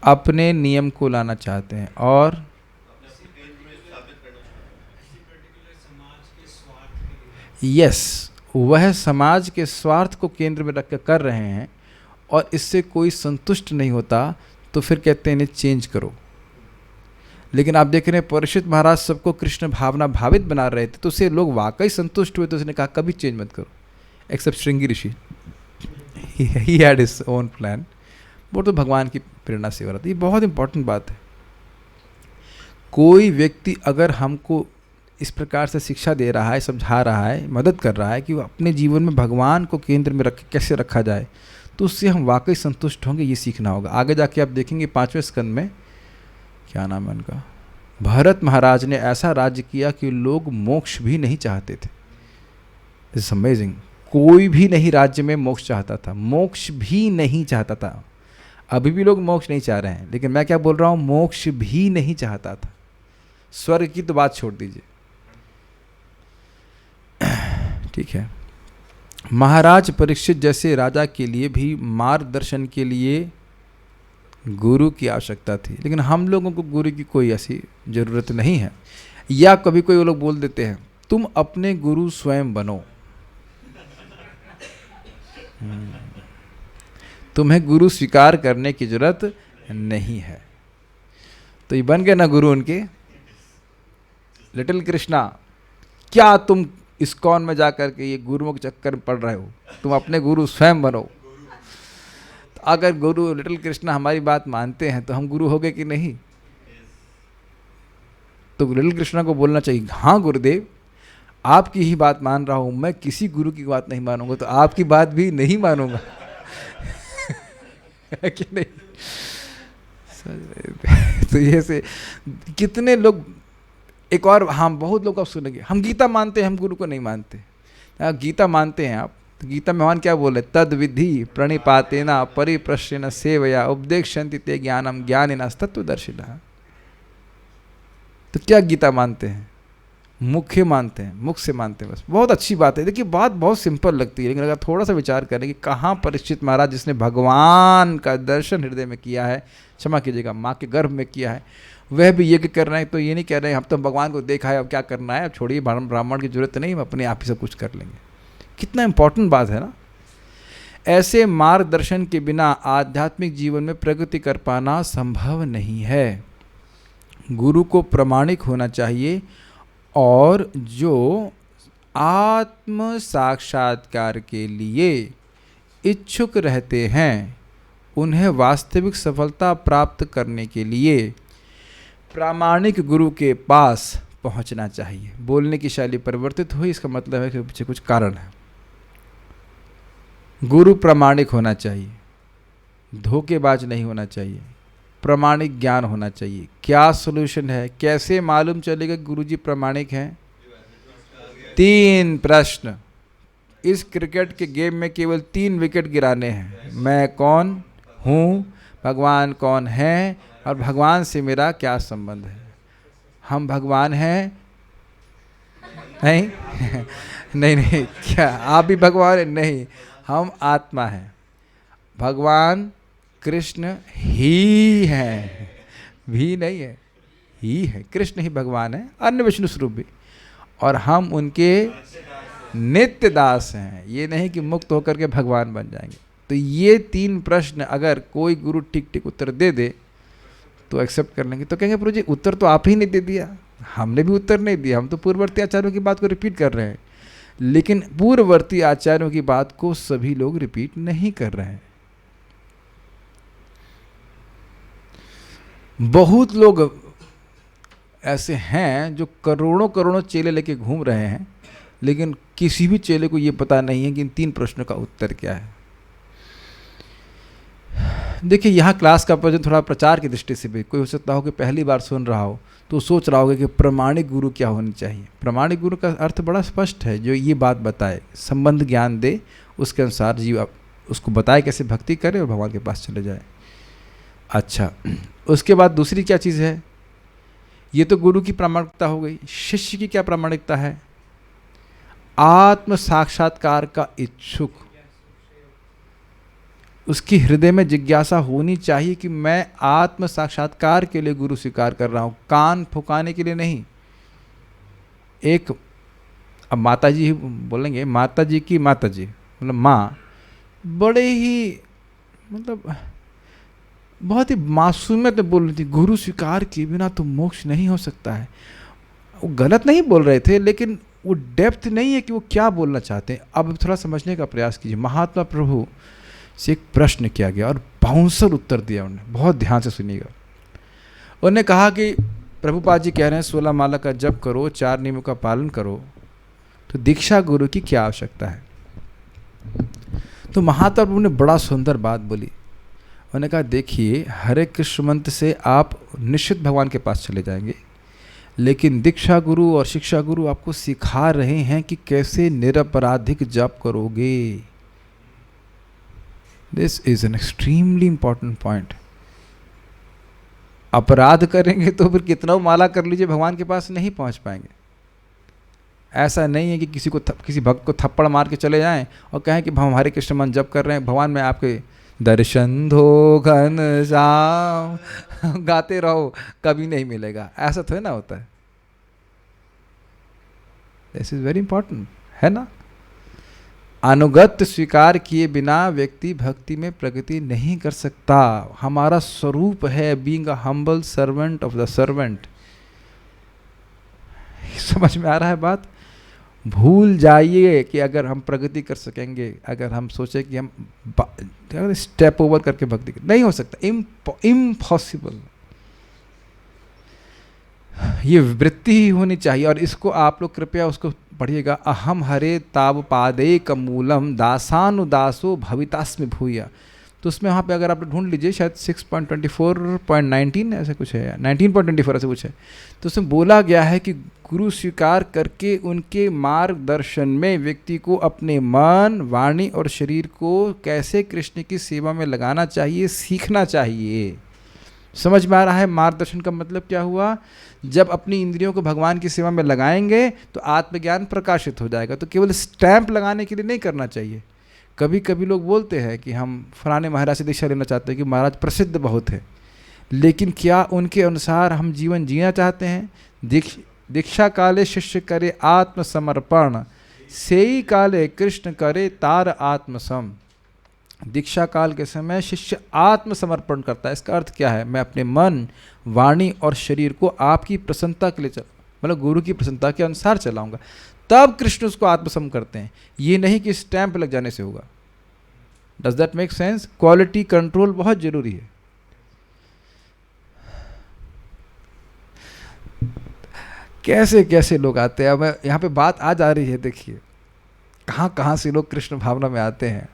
अपने नियम को लाना चाहते हैं और यस, वह समाज के स्वार्थ को केंद्र में रख कर रहे हैं, और इससे कोई संतुष्ट नहीं होता तो फिर कहते हैं इन्हें चेंज करो। लेकिन आप देख रहे हैं परीक्षित महाराज सबको कृष्ण भावना भावित बना रहे थे, तो उससे लोग वाकई संतुष्ट हुए, तो उसने कहा कभी चेंज मत करो, except Shringi Rishi, he had his own plan. वो तो भगवान की प्रेरणा से हो रहा था। ये बहुत इंपॉर्टेंट बात है। कोई व्यक्ति अगर हमको इस प्रकार से शिक्षा दे रहा है, समझा रहा है, मदद कर रहा है कि वो अपने जीवन में भगवान को केंद्र में रख कैसे रखा जाए, तो उससे हम वाकई संतुष्ट होंगे। ये सीखना होगा। आगे जाके आप देखेंगे 5वें स्कंद में, क्या नाम है उनका, भरत महाराज ने ऐसा राज्य किया कि लोग मोक्ष भी नहीं चाहते थे। It's amazing. कोई भी नहीं राज्य में मोक्ष चाहता था, मोक्ष भी नहीं चाहता था। अभी भी लोग मोक्ष नहीं चाह रहे हैं, लेकिन मैं क्या बोल रहा हूँ, मोक्ष भी नहीं चाहता था। स्वर्ग की तो बात छोड़ दीजिए, ठीक है। महाराज परीक्षित जैसे राजा के लिए भी मार्गदर्शन के लिए गुरु की आवश्यकता थी, लेकिन हम लोगों को गुरु की कोई ऐसी ज़रूरत नहीं है। या कभी कोई लोग बोल देते हैं तुम अपने गुरु स्वयं बनो, तुम्हें गुरु स्वीकार करने की जरूरत नहीं है। तो ये बन गए ना गुरु उनके, लिटिल कृष्णा। क्या तुम इस्कॉन में जाकर के ये गुरुओं के चक्कर में पड़ रहे हो? तुम अपने गुरु स्वयं बनो। तो अगर गुरु लिटिल कृष्णा हमारी बात मानते हैं तो हम गुरु हो गए कि नहीं? तो लिटिल कृष्णा को बोलना चाहिए, हाँ गुरुदेव आपकी ही बात मान रहा हूँ, मैं किसी गुरु की बात नहीं मानूंगा, तो आपकी बात भी नहीं मानूंगा। कि नहीं? तो ये से कितने लोग, एक और, हाँ बहुत लोग आप सुनेंगे हम गीता मानते हैं, हम गुरु को नहीं मानते। गीता मानते हैं आप, तो गीता में भगवान क्या बोले, तद विधि प्रणिपातेना परिप्रश्न सेवया उपदेक्षन्ति ते ज्ञानम ज्ञानिना तत्वदर्शिनः। तो क्या गीता मानते हैं? मुख्य मानते हैं, मुख से मानते हैं बस। बहुत अच्छी बात है। देखिए बात बहुत सिंपल लगती है, लेकिन अगर थोड़ा सा विचार करें कि कहाँ परीक्षित महाराज जिसने भगवान का दर्शन हृदय में किया है, क्षमा कीजिएगा माँ के गर्भ में किया है, वह भी यज्ञ कर रहे हैं, तो ये नहीं कह रहे हैं हम तो भगवान को देखा है अब क्या करना है, अब छोड़िए ब्राह्मण की जरूरत नहीं, हम अपने आप ही सब कुछ कर लेंगे। कितना इंपॉर्टेंट बात है ना। ऐसे मार्गदर्शन के बिना आध्यात्मिक जीवन में प्रगति कर पाना संभव नहीं है। गुरु को प्रामाणिक होना चाहिए, और जो आत्म साक्षात्कार के लिए इच्छुक रहते हैं उन्हें वास्तविक सफलता प्राप्त करने के लिए प्रामाणिक गुरु के पास पहुंचना चाहिए। बोलने की शैली परिवर्तित हुई, इसका मतलब है कि पीछे कुछ कारण है। गुरु प्रामाणिक होना चाहिए, धोखेबाज नहीं होना चाहिए, प्रामाणिक ज्ञान होना चाहिए। क्या सॉल्यूशन है? कैसे मालूम चलेगा गुरुजी प्रामाणिक हैं? 3 प्रश्न। इस क्रिकेट के गेम में केवल 3 विकेट गिराने हैं। मैं कौन हूँ, भगवान कौन है, और भगवान से मेरा क्या संबंध है। हम भगवान हैं? नहीं नहीं नहीं, क्या आप भी भगवान हैं? नहीं, हम आत्मा हैं। भगवान कृष्ण ही है, भी नहीं है, ही है। कृष्ण ही भगवान है, अन्य विष्णु स्वरूप भी, और हम उनके नित्य दास हैं। ये नहीं कि मुक्त होकर के भगवान बन जाएंगे। तो ये 3 प्रश्न अगर कोई गुरु ठीक ठीक उत्तर दे दे तो एक्सेप्ट कर लेंगे। तो कहेंगे प्रभु जी उत्तर तो आप ही ने दे दिया, हमने भी उत्तर नहीं दिया, हम तो पूर्ववर्ती आचार्यों की बात को रिपीट कर रहे हैं। लेकिन पूर्ववर्ती आचार्यों की बात को सभी लोग रिपीट नहीं कर रहे हैं। बहुत लोग ऐसे हैं जो करोड़ों करोड़ों चेले लेके घूम रहे हैं, लेकिन किसी भी चेले को ये पता नहीं है कि इन 3 प्रश्नों का उत्तर क्या है। देखिए, यहाँ क्लास का प्रयोजन थोड़ा प्रचार की दृष्टि से भी, कोई हो सकता हो कि पहली बार सुन रहा हो तो सोच रहा होगा कि प्रामाणिक गुरु क्या होनी चाहिए। प्रामाणिक गुरु का अर्थ बड़ा स्पष्ट है, जो ये बात बताए, संबंध ज्ञान दे, उसके अनुसार जीव उसको बताए कैसे भक्ति करे और भगवान के पास चले जाए। अच्छा, उसके बाद दूसरी क्या चीज़ है? ये तो गुरु की प्रामाणिकता हो गई। शिष्य की क्या प्रामाणिकता है? आत्म साक्षात्कार का इच्छुक, उसकी हृदय में जिज्ञासा होनी चाहिए कि मैं आत्म साक्षात्कार के लिए गुरु स्वीकार कर रहा हूँ, कान फुकाने के लिए नहीं। एक अब माता जी बोलेंगे, माता जी की माता जी मतलब माँ बड़े ही मतलब बहुत ही मासूमियत में बोल रही थी, गुरु स्वीकार किए बिना तो मोक्ष नहीं हो सकता है। वो गलत नहीं बोल रहे थे, लेकिन वो डेप्थ नहीं है कि वो क्या बोलना चाहते हैं। अब थोड़ा समझने का प्रयास कीजिए। महात्मा प्रभु से एक प्रश्न किया गया और बाउंसर उत्तर दिया उन्होंने, बहुत ध्यान से सुनिएगा। उन्होंने कहा कि प्रभुपाद जी कह रहे हैं 16 माला का जप करो, 4 नियमों का पालन करो, तो दीक्षा गुरु की क्या आवश्यकता है? तो महात्मा प्रभु ने बड़ा सुंदर बात बोली। उन्होंने कहा देखिए, हरे कृष्ण मंत्र से आप निश्चित भगवान के पास चले जाएंगे, लेकिन दीक्षा गुरु और शिक्षा गुरु आपको सिखा रहे हैं कि कैसे निरपराधिक जप करोगे। This is an extremely important point. अपराध करेंगे तो फिर कितना माला कर लीजिए, भगवान के पास नहीं पहुंच पाएंगे। ऐसा नहीं है कि किसी भक्त को थप्पड़ मार के चले जाएं और कहें कि हम हरे कृष्ण मंत्र जप कर रहे हैं, भगवान मैं आपके दर्शन दो घन श्याम गाते रहो, कभी नहीं मिलेगा। ऐसा थोड़ा ना होता है। दिस इज वेरी इंपॉर्टेंट, है ना। अनुगत्य स्वीकार किए बिना व्यक्ति भक्ति में प्रगति नहीं कर सकता। हमारा स्वरूप है being a humble servant of the servant. समझ में आ रहा है बात? भूल जाइए कि अगर हम प्रगति कर सकेंगे, अगर हम सोचे कि हम स्टेप ओवर करके भक्ति नहीं हो सकता, इम्पॉसिबल। ये वृत्ति ही होनी चाहिए। और इसको आप लोग कृपया उसको पढ़िएगा। अहम हरे ताव पादे कमूलम दासानुदासो भवितास्मि भूया। तो उसमें वहाँ पे अगर आप ढूंढ लीजिए, शायद 6.24.19 ऐसे कुछ है, 19.24 ऐसे कुछ है। तो उसमें बोला गया है कि गुरु स्वीकार करके उनके मार्गदर्शन में व्यक्ति को अपने मन, वाणी और शरीर को कैसे कृष्ण की सेवा में लगाना चाहिए, सीखना चाहिए। समझ में आ रहा है मार्गदर्शन का मतलब क्या हुआ? जब अपनी इंद्रियों को भगवान की सेवा में लगाएंगे तो आत्मज्ञान प्रकाशित हो जाएगा। तो केवल स्टैंप लगाने के लिए नहीं करना चाहिए। कभी कभी लोग बोलते हैं कि हम फलाने महाराज से दीक्षा लेना चाहते हैं कि महाराज प्रसिद्ध बहुत है, लेकिन क्या उनके अनुसार हम जीवन जीना चाहते हैं? दीक्षा काले शिष्य करे आत्मसमर्पण, सेई काले कृष्ण करे तार आत्मसम। दीक्षा काल के समय शिष्य आत्मसमर्पण करता है। इसका अर्थ क्या है? मैं अपने मन, वाणी और शरीर को आपकी प्रसन्नता के लिए मतलब गुरु की प्रसन्नता के अनुसार चलाऊंगा, तब कृष्ण उसको आत्मसम करते हैं। ये नहीं कि स्टैंप लग जाने से होगा। Does that make sense? Quality control बहुत जरूरी है। कैसे कैसे लोग आते हैं। अब यहाँ पे बात आ जा रही है, देखिए कहाँ कहाँ से लोग कृष्ण भावना में आते हैं।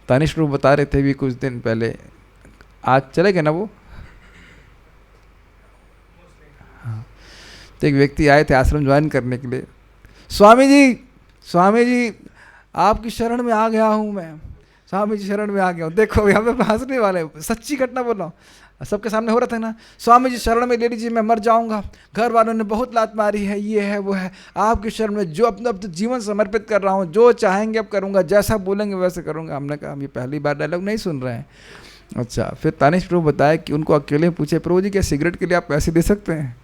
तानिश प्रभु बता रहे थे भी कुछ दिन पहले, आज चले गए ना वो। हाँ, तो एक व्यक्ति आए थे आश्रम ज्वाइन करने के लिए। स्वामी जी आपकी शरण में आ गया हूँ मैं, स्वामी जी शरण में आ गया हूँ। देखो यहाँ पे हंसने वाले, सच्ची घटना बोल रहा हूँ, सबके सामने हो रहा था ना, स्वामी जी शरण में ले लीजिए, मैं मर जाऊंगा, घर वालों ने बहुत लात मारी है, ये है वो है, आपकी शरण में जो अपना अब तो जीवन समर्पित कर रहा हूँ, जो चाहेंगे अब करूँगा, जैसा बोलेंगे वैसे करूँगा। हमने कहा हम ये पहली बार डायलॉग नहीं सुन रहे हैं। अच्छा, फिर तानिश प्रभु बताया कि उनको अकेले पूछे, प्रभु जी क्या सिगरेट के लिए आप पैसे दे सकते हैं?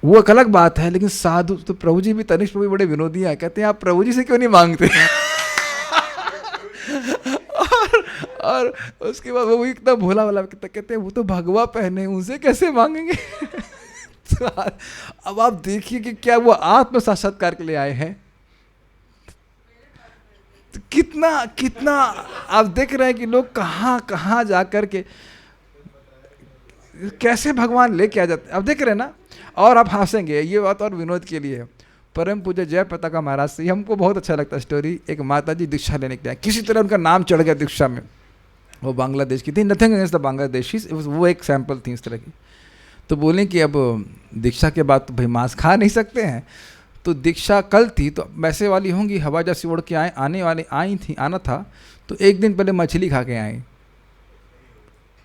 वो एक अलग बात है, लेकिन साधु तो प्रभु जी भी, तनिष्क प्रभु बड़े विनोदी हैं, कहते हैं आप प्रभु जी से क्यों नहीं मांगते? और उसके बाद वो इतना भोला वाला कहते हैं वो तो भगवा पहने, उनसे कैसे मांगेंगे? तो अब आप देखिए कि क्या वो आत्म साक्षात्कार के लिए आए हैं। तो कितना कितना आप देख रहे हैं कि लोग कहाँ कहाँ जाकर के कैसे भगवान लेके आ जाते हैं। अब देख रहे हैं ना, और आप हंसेंगे, ये बात और विनोद के लिए है। परम पूज्य जय पताका महाराज से हमको बहुत अच्छा लगता है स्टोरी। एक माता जी दीक्षा लेने के लिए, किसी तरह उनका नाम चढ़ गया दीक्षा में, वो बांग्लादेश की थी, नथिंग अगेंस्ट द बांग्लादेशीज, वो एक सैंपल थी इस तरह की। तो बोलें कि अब दीक्षा के बाद तो भाई मांस खा नहीं सकते हैं, तो दीक्षा कल थी तो वैसे वाली होंगी, हवा जैसी उड़ के आना था, तो एक दिन पहले मछली खा के आई।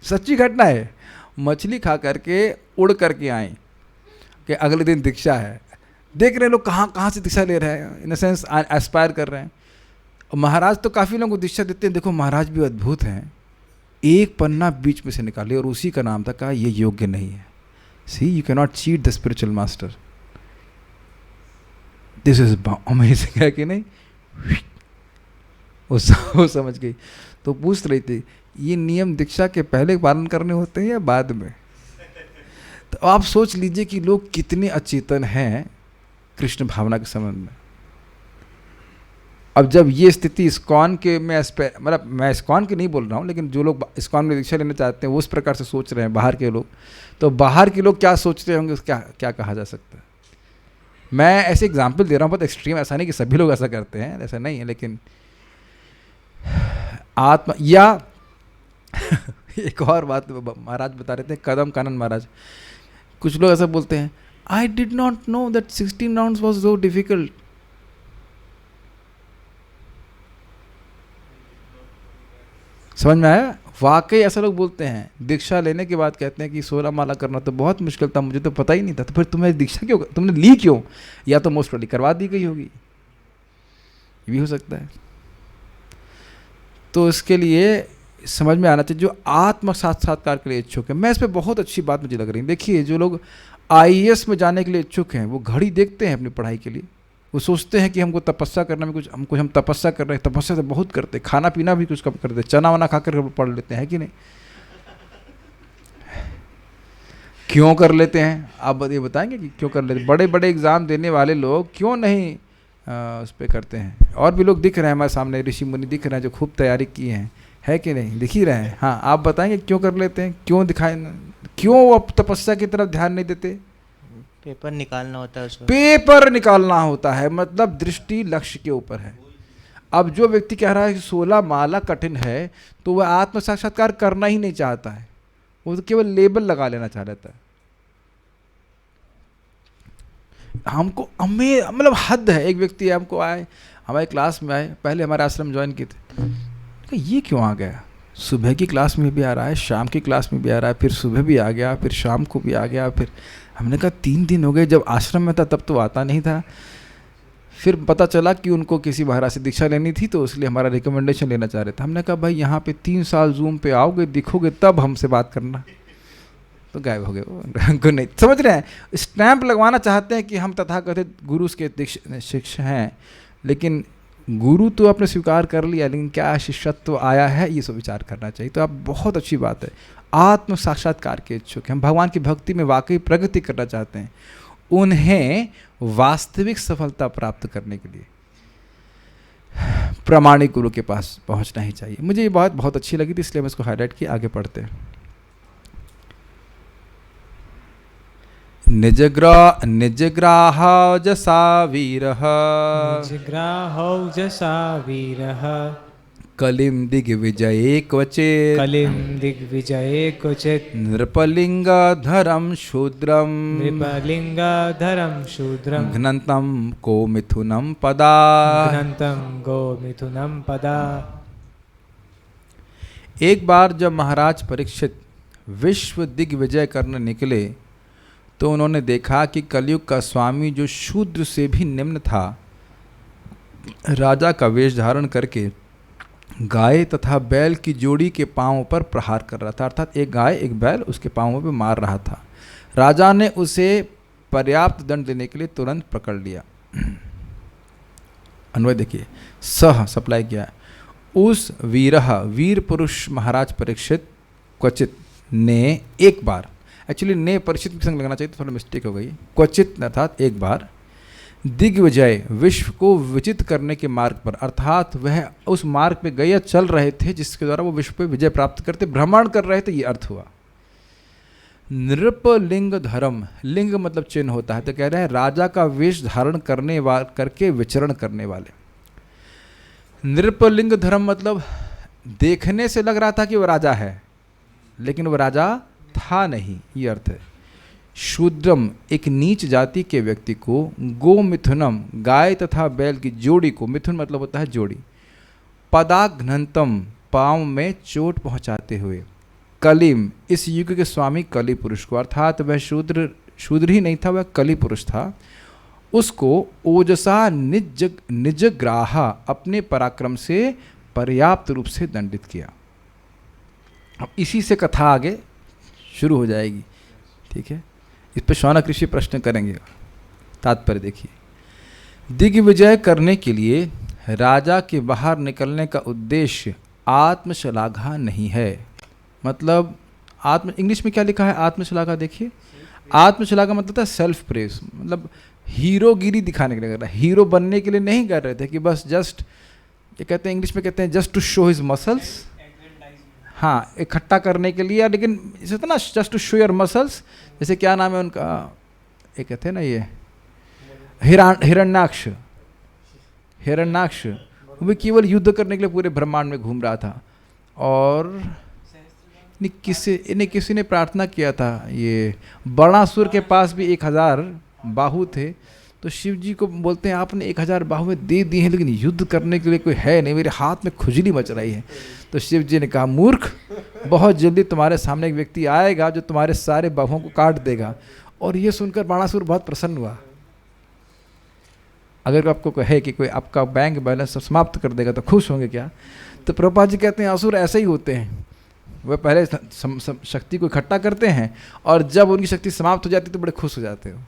सच्ची घटना है, मछली खा करके उड़ करके आई कि अगले दिन दीक्षा है। देख रहे हैं लोग कहाँ कहाँ से दीक्षा ले रहे हैं, इन द सेंस एस्पायर कर रहे हैं। और महाराज तो काफ़ी लोगों को दीक्षा देते हैं। देखो महाराज भी अद्भुत हैं, एक पन्ना बीच में से निकाले और उसी का नाम था, कहा ये योग्य नहीं है। See you can not cheat the spiritual master, this is amazing, है कि नहीं? वो समझ गई। तो पूछ रही थी ये नियम दीक्षा के पहले पालन करने होते हैं या बाद में? तो आप सोच लीजिए कि लोग कितने अचेतन हैं कृष्ण भावना के संबंध में। अब जब ये स्थिति इस्कॉन के में, मतलब मैं इस्कॉन की नहीं बोल रहा हूँ, लेकिन जो लोग इस्कॉन में दीक्षा लेना चाहते हैं वो उस प्रकार से सोच रहे हैं, बाहर के लोग, तो बाहर के लोग क्या सोच रहे होंगे, क्या क्या कहा जा सकता है। मैं ऐसे एग्जाम्पल दे रहा हूँ, बहुत एक्सट्रीम, ऐसा नहीं कि सभी लोग ऐसा करते हैं, ऐसा नहीं है, लेकिन आत्मा या एक और बात महाराज बता रहे थे, कदम कानन महाराज, कुछ लोग ऐसा बोलते हैं, I did not know that 16 rounds was so difficult. समझ में आया? वाकई ऐसा लोग बोलते हैं, दीक्षा लेने के बाद कहते हैं कि 16 माला करना तो बहुत मुश्किल था, मुझे तो पता ही नहीं था। तो फिर तुम्हें दीक्षा क्यों, तुमने ली क्यों? या तो मोस्ट प्रोबेबली करवा दी गई होगी, ये भी हो सकता है। तो इसके लिए समझ में आना चाहिए जो आत्म साक्षात्कार के लिए इच्छुक है। मैं इस पर बहुत अच्छी बात मुझे लग रही है। देखिए जो लोग IAS में जाने के लिए इच्छुक हैं, वो घड़ी देखते हैं अपनी पढ़ाई के लिए, वो सोचते हैं कि हमको तपस्या करने में हम तपस्या कर रहे हैं, तपस्या तो बहुत करते हैं, खाना पीना भी कुछ कम करते हैं, चना वना खा कर पढ़ लेते हैं, कि नहीं? क्यों कर लेते हैं आप ये बताएंगे कि क्यों कर लेते हैं? बड़े बड़े एग्ज़ाम देने वाले लोग क्यों नहीं उस पर करते हैं? और भी लोग दिख रहे हैं हमारे सामने, ऋषि मुनि दिख रहे हैं जो खूब तैयारी की है कि नहीं? दिख ही रहे हैं। हाँ, आप बताएंगे क्यों कर लेते हैं, क्यों क्यों वो तपस्या की तरफ ध्यान नहीं देते? पेपर निकालना होता है उसमें, पेपर निकालना होता है, मतलब दृष्टि लक्ष्य के ऊपर है। अब जो व्यक्ति कह रहा है कि 16 माला कठिन है, तो वह आत्म साक्षात्कार करना ही नहीं चाहता है, वो तो केवल लेबल लगा लेना चाह लेता है। हमको मतलब हद है। एक व्यक्ति हमको आए, हमारे क्लास में आए, पहले हमारे आश्रम ज्वाइन किए थे, ये क्यों आ गया? सुबह की क्लास में भी आ रहा है, शाम की क्लास में भी आ रहा है, फिर सुबह भी आ गया, फिर शाम को भी आ गया। फिर हमने कहा 3 दिन हो गए, जब आश्रम में था तब तो आता नहीं था। फिर पता चला कि उनको किसी महाराज से दीक्षा लेनी थी, तो इसलिए हमारा रिकमेंडेशन लेना चाह रहे थे। हमने कहा भाई यहाँ पे 3 साल जूम पे आओगे, दिखोगे, तब हमसे बात करना। तो गायब हो गए वो। नहीं समझ रहे हैं, स्टैंप लगवाना चाहते हैं कि हम तथाकथित गुरु के शिष्य हैं, लेकिन गुरु तो आपने स्वीकार कर लिया, लेकिन क्या शिष्यत्व आया है, ये सब विचार करना चाहिए। तो आप बहुत अच्छी बात है, आत्म साक्षात्कार के इच्छुक हैं, हम भगवान की भक्ति में वाकई प्रगति करना चाहते हैं, उन्हें वास्तविक सफलता प्राप्त करने के लिए प्रामाणिक गुरु के पास पहुंचना ही चाहिए। मुझे ये बात बहुत अच्छी लगी थी, इसलिए मैं इसको हाईलाइट किया। आगे पढ़ते हैं। निजग्राह जसा वीरः, निजग्राहौ जसा वीरः, कलिम दिग्विजये क्वचित् कलिं दिग्विजये क्वचित् नृपलिंगधरं शूद्रं नृपलिंगधरं शूद्रं घ्नन्तं को मिथुनं पदा। घ्नन्तं गोमिथुनं पदा। एक बार जब महाराज परीक्षित विश्व दिग्विजय करने निकले तो उन्होंने देखा कि कलयुग का स्वामी जो शूद्र से भी निम्न था, राजा का वेश धारण करके गाय तथा बैल की जोड़ी के पांवों पर प्रहार कर रहा था। अर्थात एक गाय एक बैल उसके पांवों पर मार रहा था। राजा ने उसे पर्याप्त दंड देने के लिए तुरंत पकड़ लिया। अन्वय देखिए, सह सप्लाई किया, उस वीर पुरुष महाराज परीक्षित क्वचित ने एक बार, एक्चुअली ने परीक्षित के संग लगना चाहिए तो थोड़ा मिस्टेक हो गई, क्वचित अर्थात एक बार, दिग्विजय विश्व को विजित करने के मार्ग पर, अर्थात वह उस मार्ग पे गए चल रहे थे जिसके द्वारा वो विश्व पे विजय प्राप्त करते भ्रमण कर रहे थे, ये अर्थ हुआ। नृपलिंग धर्म, लिंग मतलब चिन्ह होता है, तो कह रहे हैं राजा का वेश धारण करके विचरण करने वाले। नृपलिंग धर्म मतलब देखने से लग रहा था कि वह राजा है लेकिन वह राजा था नहीं, ये अर्थ है। शूद्रम एक नीच जाति के व्यक्ति को, गोमिथुनम गाय तथा बैल की जोड़ी को, मिथुन मतलब होता है जोड़ी, पदाघ्नंतम पांव में चोट पहुंचाते हुए, कलिम इस युग के स्वामी कली पुरुष को, अर्थात वह शूद्र ही नहीं था, वह कली पुरुष था, उसको ओजसा निजग्राहा अपने पराक्रम से पर्याप्त रूप से दंडित किया। अब इसी से कथा आगे शुरू हो जाएगी, ठीक है। इस पर शौनक ऋषि प्रश्न करेंगे। तात्पर्य देखिए, दिग्विजय करने के लिए राजा के बाहर निकलने का उद्देश्य आत्मश्लाघा नहीं है। मतलब इंग्लिश में क्या लिखा है आत्मश्लाघा, देखिए आत्मश्लाघा मतलब था सेल्फ प्रेस, मतलब हीरोगिरी दिखाने के लिए कर रहा है, हीरो बनने के लिए नहीं कर रहे थे कि बस जस्ट, ये कहते हैं इंग्लिश में कहते हैं just to show his muscles, हाँ इकट्ठा करने के लिए, लेकिन इसे तो ना just to show your muscles, जैसे क्या नाम है उनका, ये कहते हैं ना ये हिरण्याक्ष, वो भी केवल युद्ध करने के लिए पूरे ब्रह्मांड में घूम रहा था। और किसी ने प्रार्थना किया था, ये बणासुर के पास भी 1000 बाहु थे, तो शिव जी को बोलते हैं आपने 1000 बाहुएं दे दी हैं लेकिन युद्ध करने के लिए कोई है नहीं, मेरे हाथ में खुजली मच रही है। तो शिव जी ने कहा मूर्ख, बहुत जल्दी तुम्हारे सामने एक व्यक्ति आएगा जो तुम्हारे सारे बाहुओं को काट देगा। और ये सुनकर बाणासुर बहुत प्रसन्न हुआ। अगर आपको कहे कि कोई आपका बैंक बैलेंस समाप्त कर देगा तो खुश होंगे क्या? तो प्रभुपाद जी कहते हैं असुर ऐसे ही होते हैं, वह पहले शक्ति को इकट्ठा करते हैं और जब उनकी शक्ति समाप्त हो जाती है तो बड़े खुश हो जाते हो।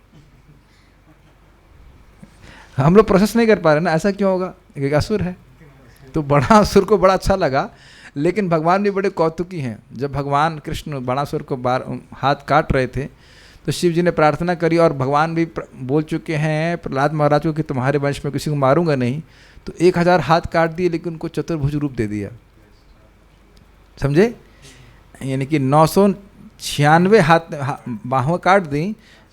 हम लोग प्रोसेस नहीं कर पा रहे ना, ऐसा क्यों होगा? एक असुर है तो बड़ा असुर को बड़ा अच्छा लगा, लेकिन भगवान भी बड़े कौतुकी हैं। जब भगवान कृष्ण बणासुर को हाथ काट रहे थे तो शिव जी ने प्रार्थना करी और भगवान भी बोल चुके हैं प्रहलाद महाराज को कि तुम्हारे वंश में किसी को मारूंगा नहीं, तो 1000 हाथ काट दिए लेकिन उनको चतुर्भुज रूप दे दिया, समझे? यानी कि 996 बाहुएं काट दी,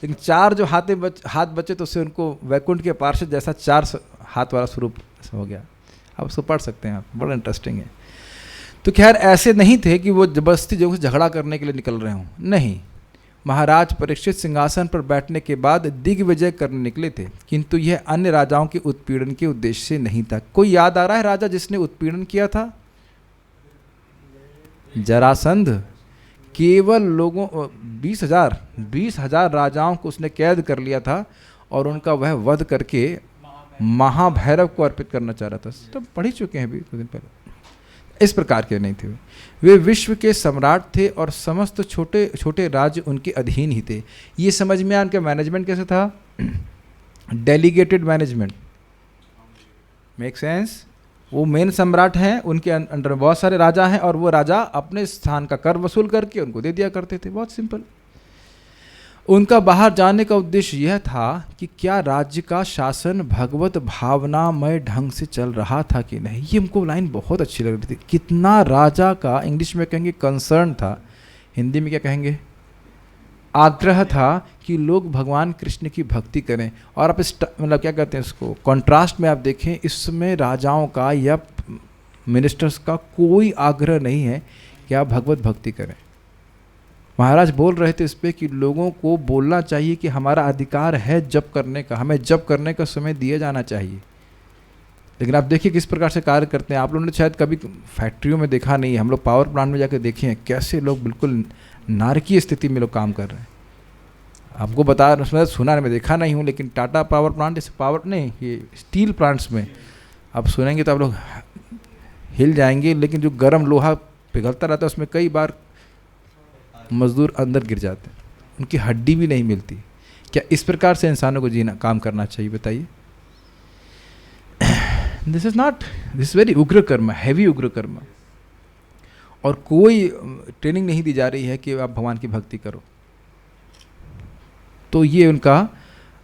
लेकिन 4 जो हाथ बचे तो उससे उनको वैकुंठ के पार्षद जैसा 4 हाथ वाला स्वरूप हो गया। आप उसको पढ़ सकते हैं, आप, बड़ा इंटरेस्टिंग है। तो खैर ऐसे नहीं थे कि वो जबरदस्ती जो झगड़ा करने के लिए निकल रहे हों, नहीं। महाराज परीक्षित सिंहासन पर बैठने के बाद दिग्विजय करने निकले थे, किंतु यह अन्य राजाओं के उत्पीड़न के उद्देश्य से नहीं था। कोई याद आ रहा है राजा जिसने उत्पीड़न किया था? जरासंध। केवल लोगों 20,000 राजाओं को उसने कैद कर लिया था और उनका वह वध करके महाभैरव को अर्पित करना चाह रहा था। तब पढ़ ही चुके हैं अभी कुछ दिन पहले। इस प्रकार के नहीं थे वे विश्व के सम्राट थे और समस्त छोटे छोटे राज्य उनके अधीन ही थे। ये समझ में आया उनका मैनेजमेंट कैसे था? Delegated management, make sense? वो मेन सम्राट हैं, उनके अंडर में बहुत सारे राजा हैं और वो राजा अपने स्थान का कर वसूल करके उनको दे दिया करते थे। बहुत सिंपल। उनका बाहर जाने का उद्देश्य यह था कि क्या राज्य का शासन भगवत भावनामय ढंग से चल रहा था कि नहीं। ये हमको लाइन बहुत अच्छी लग रही थी। कितना राजा का, इंग्लिश में कहेंगे कंसर्न था, हिंदी में क्या कहेंगे? आग्रह था कि लोग भगवान कृष्ण की भक्ति करें। और आप मतलब क्या कहते हैं उसको, कॉन्ट्रास्ट में आप देखें, इसमें राजाओं का या मिनिस्टर्स का कोई आग्रह नहीं है कि आप भगवत भक्ति करें। महाराज बोल रहे थे इस पे कि लोगों को बोलना चाहिए कि हमारा अधिकार है जप करने का, हमें जप करने का समय दिया जाना चाहिए। लेकिन आप देखिए किस प्रकार से कार्य करते हैं। आप लोगों ने शायद कभी फैक्ट्रियों में देखा नहीं है, हम लोग पावर प्लांट में जाकर देखे हैं कैसे लोग बिल्कुल नारकीय स्थिति में लोग काम कर रहे हैं। आपको बता उसमें सुना मैं देखा नहीं हूँ, लेकिन टाटा पावर प्लांट जैसे पावर नहीं, ये स्टील प्लांट्स में आप सुनेंगे तो आप लोग हिल जाएंगे। लेकिन जो गर्म लोहा पिघलता रहता है उसमें कई बार मजदूर अंदर गिर जाते हैं, उनकी हड्डी भी नहीं मिलती। क्या इस प्रकार से इंसानों को जीना काम करना चाहिए बताइए? This is not, this is very उग्र कर्म, हैवी उग्र कर्म। और कोई ट्रेनिंग नहीं दी जा रही है कि आप भगवान की भक्ति करो। तो ये उनका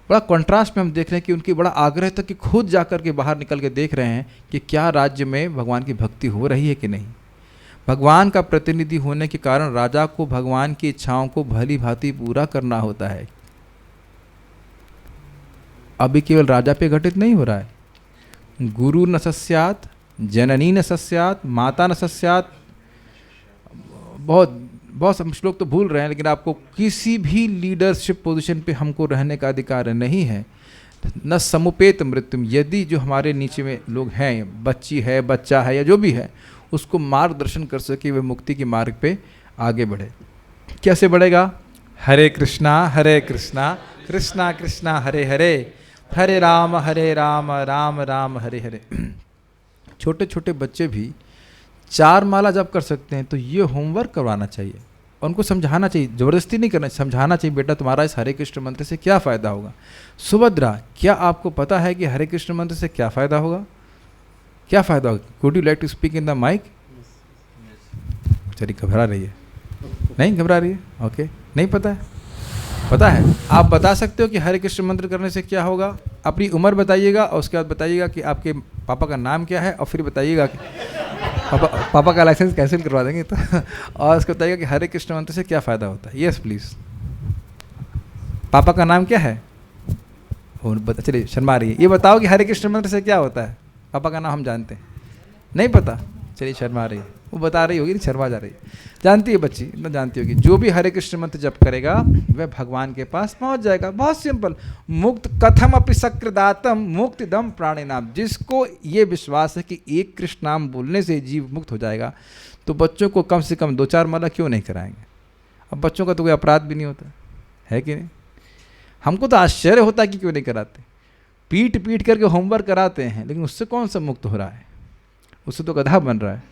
बड़ा कंट्रास्ट में हम देख रहे हैं कि उनकी बड़ा आग्रह था कि खुद जाकर के बाहर निकल के देख रहे हैं कि क्या राज्य में भगवान की भक्ति हो रही है कि नहीं। भगवान का प्रतिनिधि होने के कारण राजा को भगवान की इच्छाओं को भली भांति पूरा करना होता है। अभी केवल राजा पे घटित नहीं हो रहा है, गुरु न सस्यात, जननी न सस्यात, माता न सस्यात। बहुत हम श्लोक तो भूल रहे हैं, लेकिन आपको किसी भी लीडरशिप पोजीशन पे हमको रहने का अधिकार नहीं है। न समुपेत मृत्यु, यदि जो हमारे नीचे में लोग हैं, बच्ची है, बच्चा है या जो भी है, उसको मार्गदर्शन कर सके वे मुक्ति के मार्ग पे आगे बढ़े। कैसे बढ़ेगा? हरे कृष्णा कृष्णा कृष्णा हरे हरे, हरे राम राम राम हरे हरे। छोटे छोटे बच्चे भी 4 माला जप कर सकते हैं, तो ये होमवर्क करवाना चाहिए और उनको समझाना चाहिए, ज़बरदस्ती नहीं करना, समझाना चाहिए बेटा तुम्हारा इस हरे कृष्ण मंत्र से क्या फ़ायदा होगा। सुभद्रा, क्या आपको पता है कि हरे कृष्ण मंत्र से क्या फ़ायदा होगा? क्या फ़ायदा होगा? Could you like to speak in the mic? चलिए, घबरा रही है, नहीं घबरा रही है, ओके, नहीं पता है? पता है? आप बता सकते हो कि हरे कृष्ण मंत्र करने से क्या होगा? अपनी उम्र बताइएगा और उसके बाद बताइएगा कि आपके पापा का नाम क्या है, और फिर बताइएगा कि पापा का लाइसेंस कैंसिल करवा देंगे तो और उसको बताइएगा कि हरे कृष्ण मंत्र से क्या फ़ायदा होता है। Yes please. पापा का नाम क्या है? चलिए, शर्मा रही है, ये बताओ कि हरे कृष्ण मंत्र से क्या होता है। पापा का नाम हम जानते हैं, नहीं पता? चलिए, शर्मा रही है, वो बता रही होगी, शर्मा जा रही है। जानती है बच्ची, इतना जानती होगी, जो भी हरे कृष्ण मंत्र जप करेगा वह भगवान के पास पहुंच जाएगा। बहुत सिंपल। मुक्त कथम अपि सकृदातम मुक्तिदम प्राणिनाम। जिसको ये विश्वास है कि एक कृष्ण नाम बोलने से जीव मुक्त हो जाएगा, तो बच्चों को कम से कम 2-4 माला क्यों नहीं कराएंगे? अब बच्चों का तो कोई अपराध भी नहीं होता है कि नहीं? हमको तो आश्चर्य होता है कि क्यों नहीं कराते। पीट पीट करके होमवर्क कराते हैं, लेकिन उससे कौन सा मुक्त हो रहा है? उससे तो गधा बन रहा है।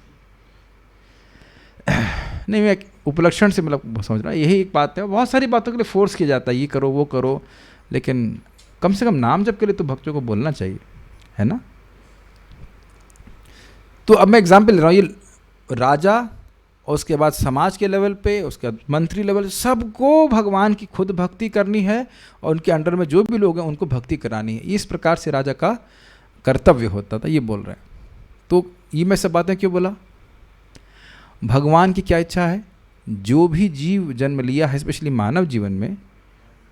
नहीं, मैं उपलक्षण से मतलब समझ रहा हूँ, यही एक बात है। बहुत सारी बातों के लिए फोर्स किया जाता है, ये करो वो करो, लेकिन कम से कम नाम जप के लिए तो भक्तों को बोलना चाहिए, है ना? तो अब मैं एग्जाम्पल ले रहा हूँ, ये राजा और उसके बाद समाज के लेवल पे, उसके बाद मंत्री लेवल, सबको भगवान की खुद भक्ति करनी है और उनके अंडर में जो भी लोग हैं उनको भक्ति करानी है। इस प्रकार से राजा का कर्तव्य होता था, ये बोल रहे हैं। तो ये मैं सब बातें क्यों बोला? भगवान की क्या इच्छा है? जो भी जीव जन्म लिया है, स्पेशली मानव जीवन में,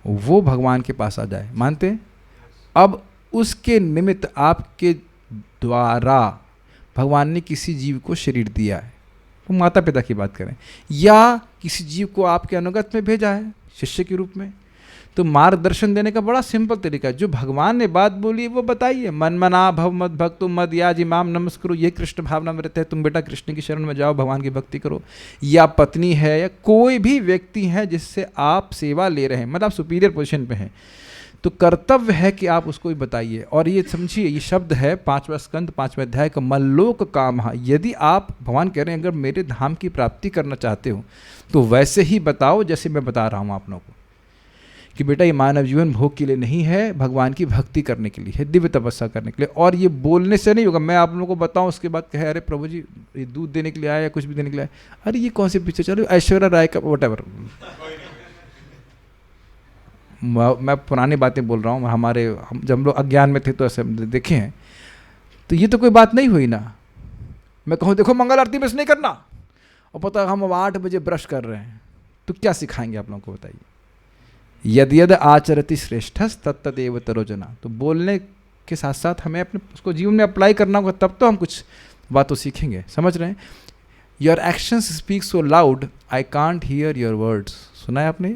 वो भगवान के पास आ जाए। मानते हैं? अब उसके निमित्त आपके द्वारा भगवान ने किसी जीव को शरीर दिया है, वो माता पिता की बात करें, या किसी जीव को आपके अनुगत में भेजा है शिष्य के रूप में, तो मार्गदर्शन देने का बड़ा सिंपल तरीका है। जो भगवान ने बात बोली है वो बताइए। मन मना भव मद भक्तु मद याज इमाम नमस्करो, ये कृष्ण भावना में रहते हैं। तुम बेटा कृष्ण की शरण में जाओ, भगवान की भक्ति करो। या पत्नी है या कोई भी व्यक्ति है जिससे आप सेवा ले रहे हैं, मतलब आप सुपीरियर पोजीशन पे हैं, तो कर्तव्य है कि आप उसको ही बताइए। और ये समझिए, ये शब्द है 5वां स्कंद 5वें अध्याय का, मल्लोक काम। यदि आप भगवान कह रहे हैं अगर मेरे धाम की प्राप्ति करना चाहते हो तो वैसे ही बताओ जैसे मैं बता रहा हूँ आप लोगों को, कि बेटा ये मानव जीवन भोग के लिए नहीं है, भगवान की भक्ति करने के लिए है, दिव्य तपस्या करने के लिए। और ये बोलने से नहीं होगा। मैं आप लोगों को बताऊं उसके बाद कहे अरे प्रभु जी ये दूध देने के लिए आया या कुछ भी देने के लिए आया, अरे ये कौन से पीछे चलो ऐश्वर्या राय का वटेवर। मैं पुरानी बातें बोल रहा हूँ, हम जब लोग अज्ञान में थे तो ऐसे देखे हैं। तो ये तो कोई बात नहीं हुई ना। मैं कहूँ देखो मंगल आरती में नहीं करना, और पता हम 8 बजे ब्रश कर रहे हैं, तो क्या सिखाएंगे आप लोगों को बताइए? यद यद आचरति श्रेष्ठस तत्तदेव तरोजना। तो बोलने के साथ साथ हमें अपने उसको जीवन में अप्लाई करना होगा, तब तो हम कुछ बात तो सीखेंगे, समझ रहे हैं? Your actions speak so loud I can't hear your words. सुना है आपने?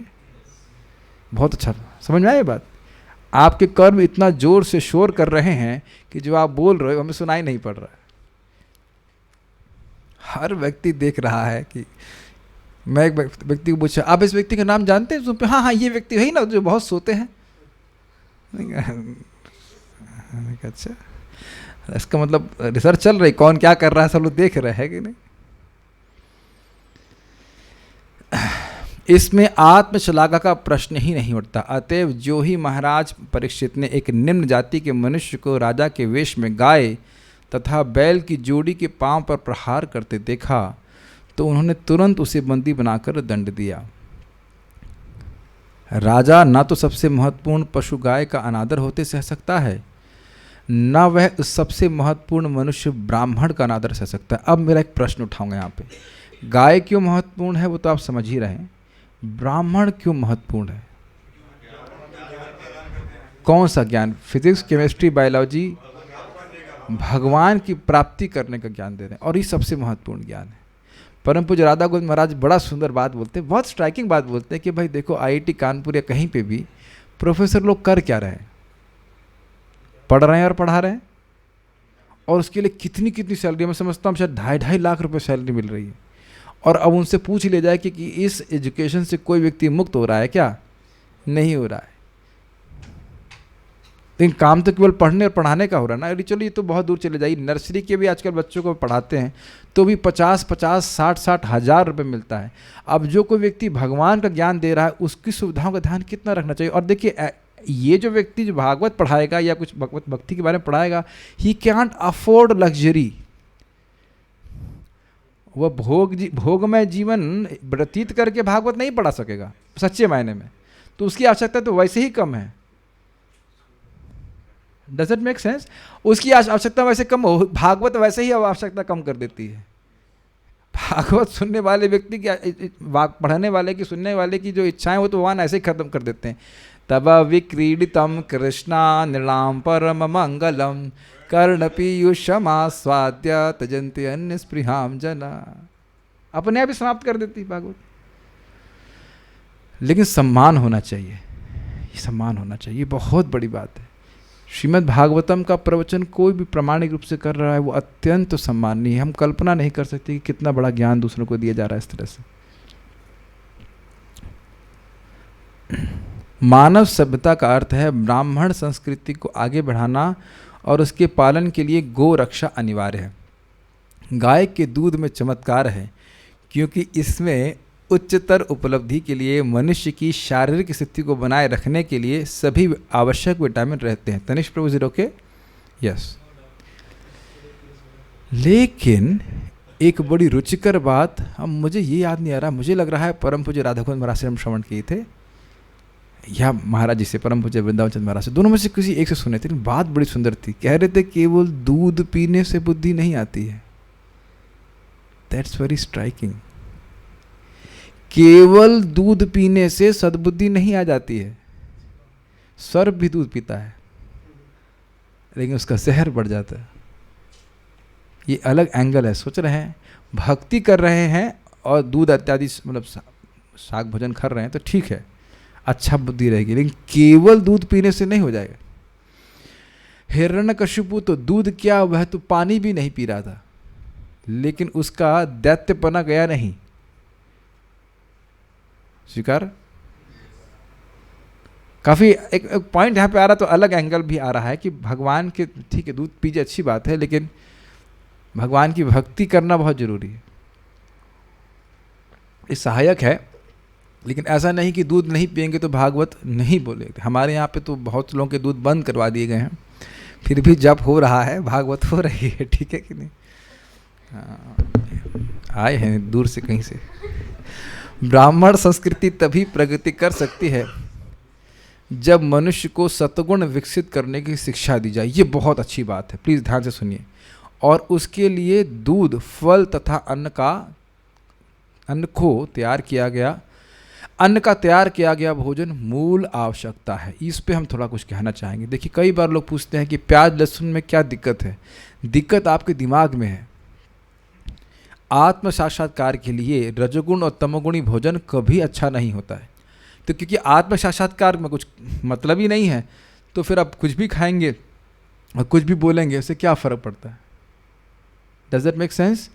बहुत अच्छा, समझ में आया ये बात? आपके कर्म इतना जोर से शोर कर रहे हैं कि जो आप बोल रहे हो हमें सुनाई नहीं पड़ रहा है। हर व्यक्ति देख रहा है कि मैं एक व्यक्ति को पूछा, आप इस व्यक्ति का नाम जानते हैं? तो हाँ हाँ ये व्यक्ति वही ना जो बहुत सोते हैं। अच्छा, इसका मतलब रिसर्च चल रही, कौन क्या कर रहा है सब लोग देख रहे हैं कि नहीं? इसमें आत्मश्लाघा का प्रश्न ही नहीं उठता। अतएव जो ही महाराज परीक्षित ने एक निम्न जाति के मनुष्य को राजा के वेश में गाय तथा बैल की जोड़ी के पांव पर प्रहार करते देखा तो उन्होंने तुरंत उसे बंदी बनाकर दंड दिया। राजा न तो सबसे महत्वपूर्ण पशु गाय का अनादर होते सह सकता है, न वह उस सबसे महत्वपूर्ण मनुष्य ब्राह्मण का अनादर सह सकता है। अब मेरा एक प्रश्न उठाऊंगा यहाँ पे, गाय क्यों महत्वपूर्ण है वो तो आप समझ ही रहे हैं, ब्राह्मण क्यों महत्वपूर्ण है? कौन सा ज्ञान? फिजिक्स, केमिस्ट्री, बायोलॉजी, भगवान की प्राप्ति करने का ज्ञान दे रहे हैं, और ये सबसे महत्वपूर्ण ज्ञान है। परम पूज्य राधा गोविंद महाराज बड़ा सुंदर बात बोलते हैं, बहुत स्ट्राइकिंग बात बोलते हैं कि भाई देखो आईआईटी कानपुर या कहीं पे भी प्रोफेसर लोग कर क्या रहे हैं? पढ़ रहे हैं और पढ़ा रहे हैं, और उसके लिए कितनी कितनी सैलरी, मैं समझता हूँ शायद 2.5 लाख रुपए सैलरी मिल रही है। और अब उनसे पूछ लिया जाए कि इस एजुकेशन से कोई व्यक्ति मुक्त हो रहा है क्या? नहीं हो रहा है। लेकिन काम तो केवल पढ़ने और पढ़ाने का हो रहा है ना। अरे चलो ये तो बहुत दूर चले जाइए, नर्सरी के भी आजकल बच्चों को पढ़ाते हैं तो भी 50-50, 60-60 हज़ार रुपये मिलता है। अब जो कोई व्यक्ति भगवान का ज्ञान दे रहा है उसकी सुविधाओं का ध्यान कितना रखना चाहिए। और देखिए ये जो व्यक्ति जो भागवत पढ़ाएगा या कुछ भगवत भक्ति के बारे में पढ़ाएगा, ही कैंट अफोर्ड लग्जरी। वह भोगमय जीवन व्यतीत करके भागवत नहीं पढ़ा सकेगा सच्चे मायने में, तो उसकी आवश्यकता तो वैसे ही कम है। Does it make sense? उसकी आवश्यकता वैसे कम हो, भागवत वैसे ही आवश्यकता कम कर देती है। भागवत सुनने वाले व्यक्ति की, पढ़ने वाले की, सुनने वाले की जो इच्छाएं वो तो भगवान ऐसे ही खत्म कर देते हैं। तब विक्रीडितम कृष्णा निर्णाम परम मंगलम कर्णपीयूषमास्वाद्य तजन्ति अन्य स्पृहाम जना, अपने आप ही समाप्त कर देती भागवत। लेकिन सम्मान होना चाहिए, ये सम्मान होना चाहिए, बहुत बड़ी बात है। श्रीमद् भागवतम का प्रवचन कोई भी प्रामाणिक रूप से कर रहा है वो अत्यंत सम्माननीय है। हम कल्पना नहीं कर सकते कि कितना बड़ा ज्ञान दूसरों को दिया जा रहा है इस तरह से। मानव सभ्यता का अर्थ है ब्राह्मण संस्कृति को आगे बढ़ाना और उसके पालन के लिए गो रक्षा अनिवार्य है। गाय के दूध में चमत्कार है क्योंकि इसमें उच्चतर उपलब्धि के लिए मनुष्य की शारीरिक स्थिति को बनाए रखने के लिए सभी आवश्यक विटामिन रहते हैं। तनिष्क प्रभु जी रोके, यस। लेकिन एक बड़ी रुचिकर बात, अब मुझे ये याद नहीं आ रहा, मुझे लग रहा है परम पूज्य राधा गोविंद महाराज से हम श्रवण किए थे या महाराज जी से, परम पूज्य वृंदावन चंद्र महाराज से, दोनों में से किसी एक से सुने थे। बात बड़ी सुंदर थी, कह रहे थे केवल दूध पीने से बुद्धि नहीं आती है। That's very striking. केवल दूध पीने से सद्बुद्धि नहीं आ जाती है। सर्प भी दूध पीता है लेकिन उसका जहर बढ़ जाता है। ये अलग एंगल है। सोच रहे हैं भक्ति कर रहे हैं और दूध इत्यादि मतलब शाक भोजन कर रहे हैं तो ठीक है, अच्छा बुद्धि रहेगी, लेकिन केवल दूध पीने से नहीं हो जाएगा। हिरण्यकशिपु तो दूध क्या, वह तो पानी भी नहीं पी रहा था लेकिन उसका दैत्यपना गया नहीं। स्वीकार? काफ़ी एक पॉइंट यहाँ पे आ रहा, तो अलग एंगल भी आ रहा है कि भगवान के, ठीक है दूध पीजिए अच्छी बात है, लेकिन भगवान की भक्ति करना बहुत जरूरी है। ये सहायक है, लेकिन ऐसा नहीं कि दूध नहीं पिएंगे तो भागवत नहीं बोलेंगे। हमारे यहाँ पे तो बहुत लोगों के दूध बंद करवा दिए गए हैं, फिर भी जब हो रहा है भागवत हो रही है, ठीक है कि नहीं? हाँ, आए हैं दूर से कहीं से। ब्राह्मण संस्कृति तभी प्रगति कर सकती है जब मनुष्य को सत्गुण विकसित करने की शिक्षा दी जाए। ये बहुत अच्छी बात है, प्लीज़ ध्यान से सुनिए। और उसके लिए दूध, फल तथा अन्न को तैयार किया गया, अन्न का तैयार किया गया भोजन मूल आवश्यकता है। इस पे हम थोड़ा कुछ कहना चाहेंगे। देखिए कई बार लोग पूछते हैं कि प्याज लहसुन में क्या दिक्कत है। दिक्कत आपके दिमाग में है। आत्म साक्षात्कार के लिए रजोगुण और तमोगुणी भोजन कभी अच्छा नहीं होता है। तो क्योंकि आत्म साक्षात्कार में कुछ मतलब ही नहीं है, तो फिर आप कुछ भी खाएंगे और कुछ भी बोलेंगे, उससे क्या फ़र्क पड़ता है? Does that make sense?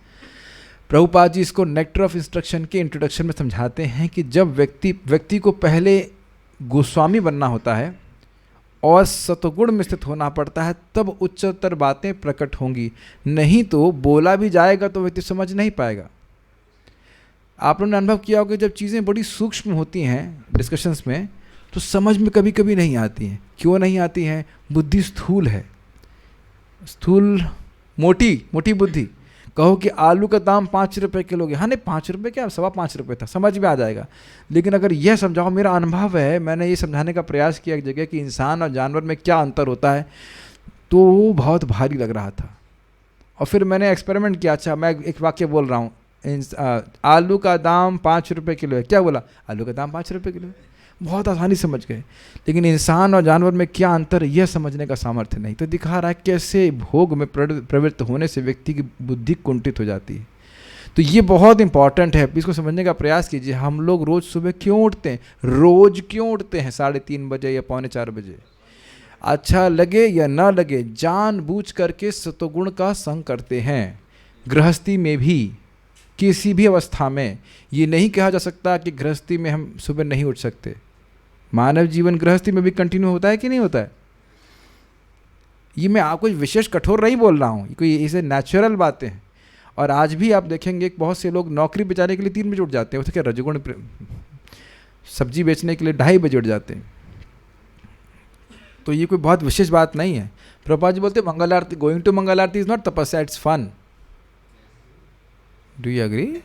Prabhupada ji इसको नेक्टर ऑफ इंस्ट्रक्शन के इंट्रोडक्शन में समझाते हैं कि जब व्यक्ति को पहले गोस्वामी बनना होता है और सतगुण में स्थित होना पड़ता है, तब उच्चतर बातें प्रकट होंगी, नहीं तो बोला भी जाएगा तो व्यक्ति समझ नहीं पाएगा। आप लोगों ने अनुभव किया होगा जब चीज़ें बड़ी सूक्ष्म होती हैं डिस्कशंस में, तो समझ में कभी कभी नहीं आती हैं। क्यों नहीं आती हैं? बुद्धि स्थूल है, स्थूल मोटी बुद्धि। कहो कि आलू का दाम 5 रुपये किलो गया, हाँ नहीं 5 रुपये क्या, 5.25 रुपये था, समझ में आ जाएगा। लेकिन अगर यह समझाओ, मेरा अनुभव है, मैंने ये समझाने का प्रयास किया एक जगह कि इंसान और जानवर में क्या अंतर होता है, तो वो बहुत भारी लग रहा था। और फिर मैंने एक्सपेरिमेंट किया। अच्छा, मैं एक वाक्य बोल रहा हूँ, आलू का दाम 5 रुपये किलो है, क्या बोला? आलू का दाम 5 रुपये किलो है, बहुत आसानी समझ गए। लेकिन इंसान और जानवर में क्या अंतर है, यह समझने का सामर्थ्य नहीं। तो दिखा रहा है कैसे भोग में प्रवृत्त होने से व्यक्ति की बुद्धि कुंठित हो जाती है। तो ये बहुत इंपॉर्टेंट है, इसको समझने का प्रयास कीजिए। हम लोग रोज़ सुबह क्यों उठते हैं? रोज़ क्यों उठते हैं 3:30 बजे या 3:45 बजे? अच्छा लगे या ना लगे, जानबूझ करके सतोगुण का संग करते हैं। गृहस्थी में भी, किसी भी अवस्था में ये नहीं कहा जा सकता कि गृहस्थी में हम सुबह नहीं उठ सकते। मानव जीवन गृहस्थी में भी कंटिन्यू होता है कि नहीं होता है? ये मैं आपको विशेष कठोर नहीं बोल रहा हूँ, कोई इसे नेचुरल बातें हैं। और आज भी आप देखेंगे बहुत से लोग नौकरी बेचाने के लिए 3 बजे उठ जाते हैं, उसे क्या रजोगुण, सब्जी बेचने के लिए 2:30 बजे उठ जाते हैं। तो ये कोई बहुत विशेष बात नहीं है। प्रभुपाद जी बोलते Mangal Aarti, going to Mangal Aarti is not tapasya, it's fun. Do you agree?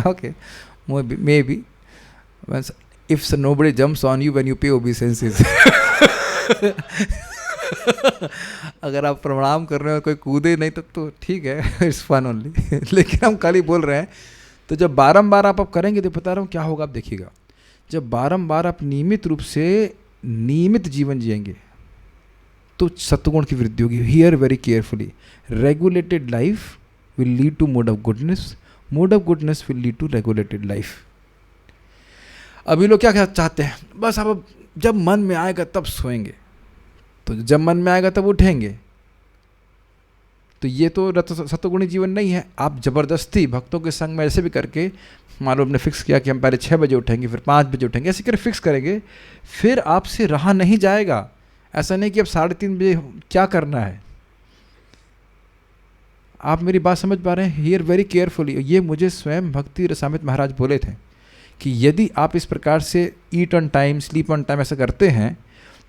Okay, maybe. If nobody jumps on you when you pay obeisances. अगर आप प्रणाम कर रहे हो और कोई कूदे नहीं तो ठीक है, इट्स फन ओनली। लेकिन हम कल ही बोल रहे हैं, तो जब बारंबार आप करेंगे तो बता रहा हूँ क्या होगा, आप देखिएगा। जब बारंबार आप नियमित रूप से नियमित जीवन जिएंगे तो सत्वगुण की वृद्धि होगी। Here very carefully, regulated life will lead to mode of goodness, mode of goodness will lead to regulated life। अभी लोग क्या चाहते हैं, बस अब जब मन में आएगा तब सोएंगे, तो जब मन में आएगा तब उठेंगे। तो ये तो सत्वगुणी जीवन नहीं है। आप जबरदस्ती भक्तों के संग में ऐसे भी करके, मान लो आपने फिक्स किया कि हम पहले 6 बजे उठेंगे, फिर 5 बजे उठेंगे, ऐसे करके फिक्स करेंगे, फिर आपसे रहा नहीं जाएगा। ऐसा नहीं कि अब 3:30 बजे क्या करना है। आप मेरी बात समझ पा रहे हैं? Here very carefully. ये मुझे स्वयं भक्ति रसामृत महाराज बोले थे कि यदि आप इस प्रकार से ईट on time, sleep on time ऐसा करते हैं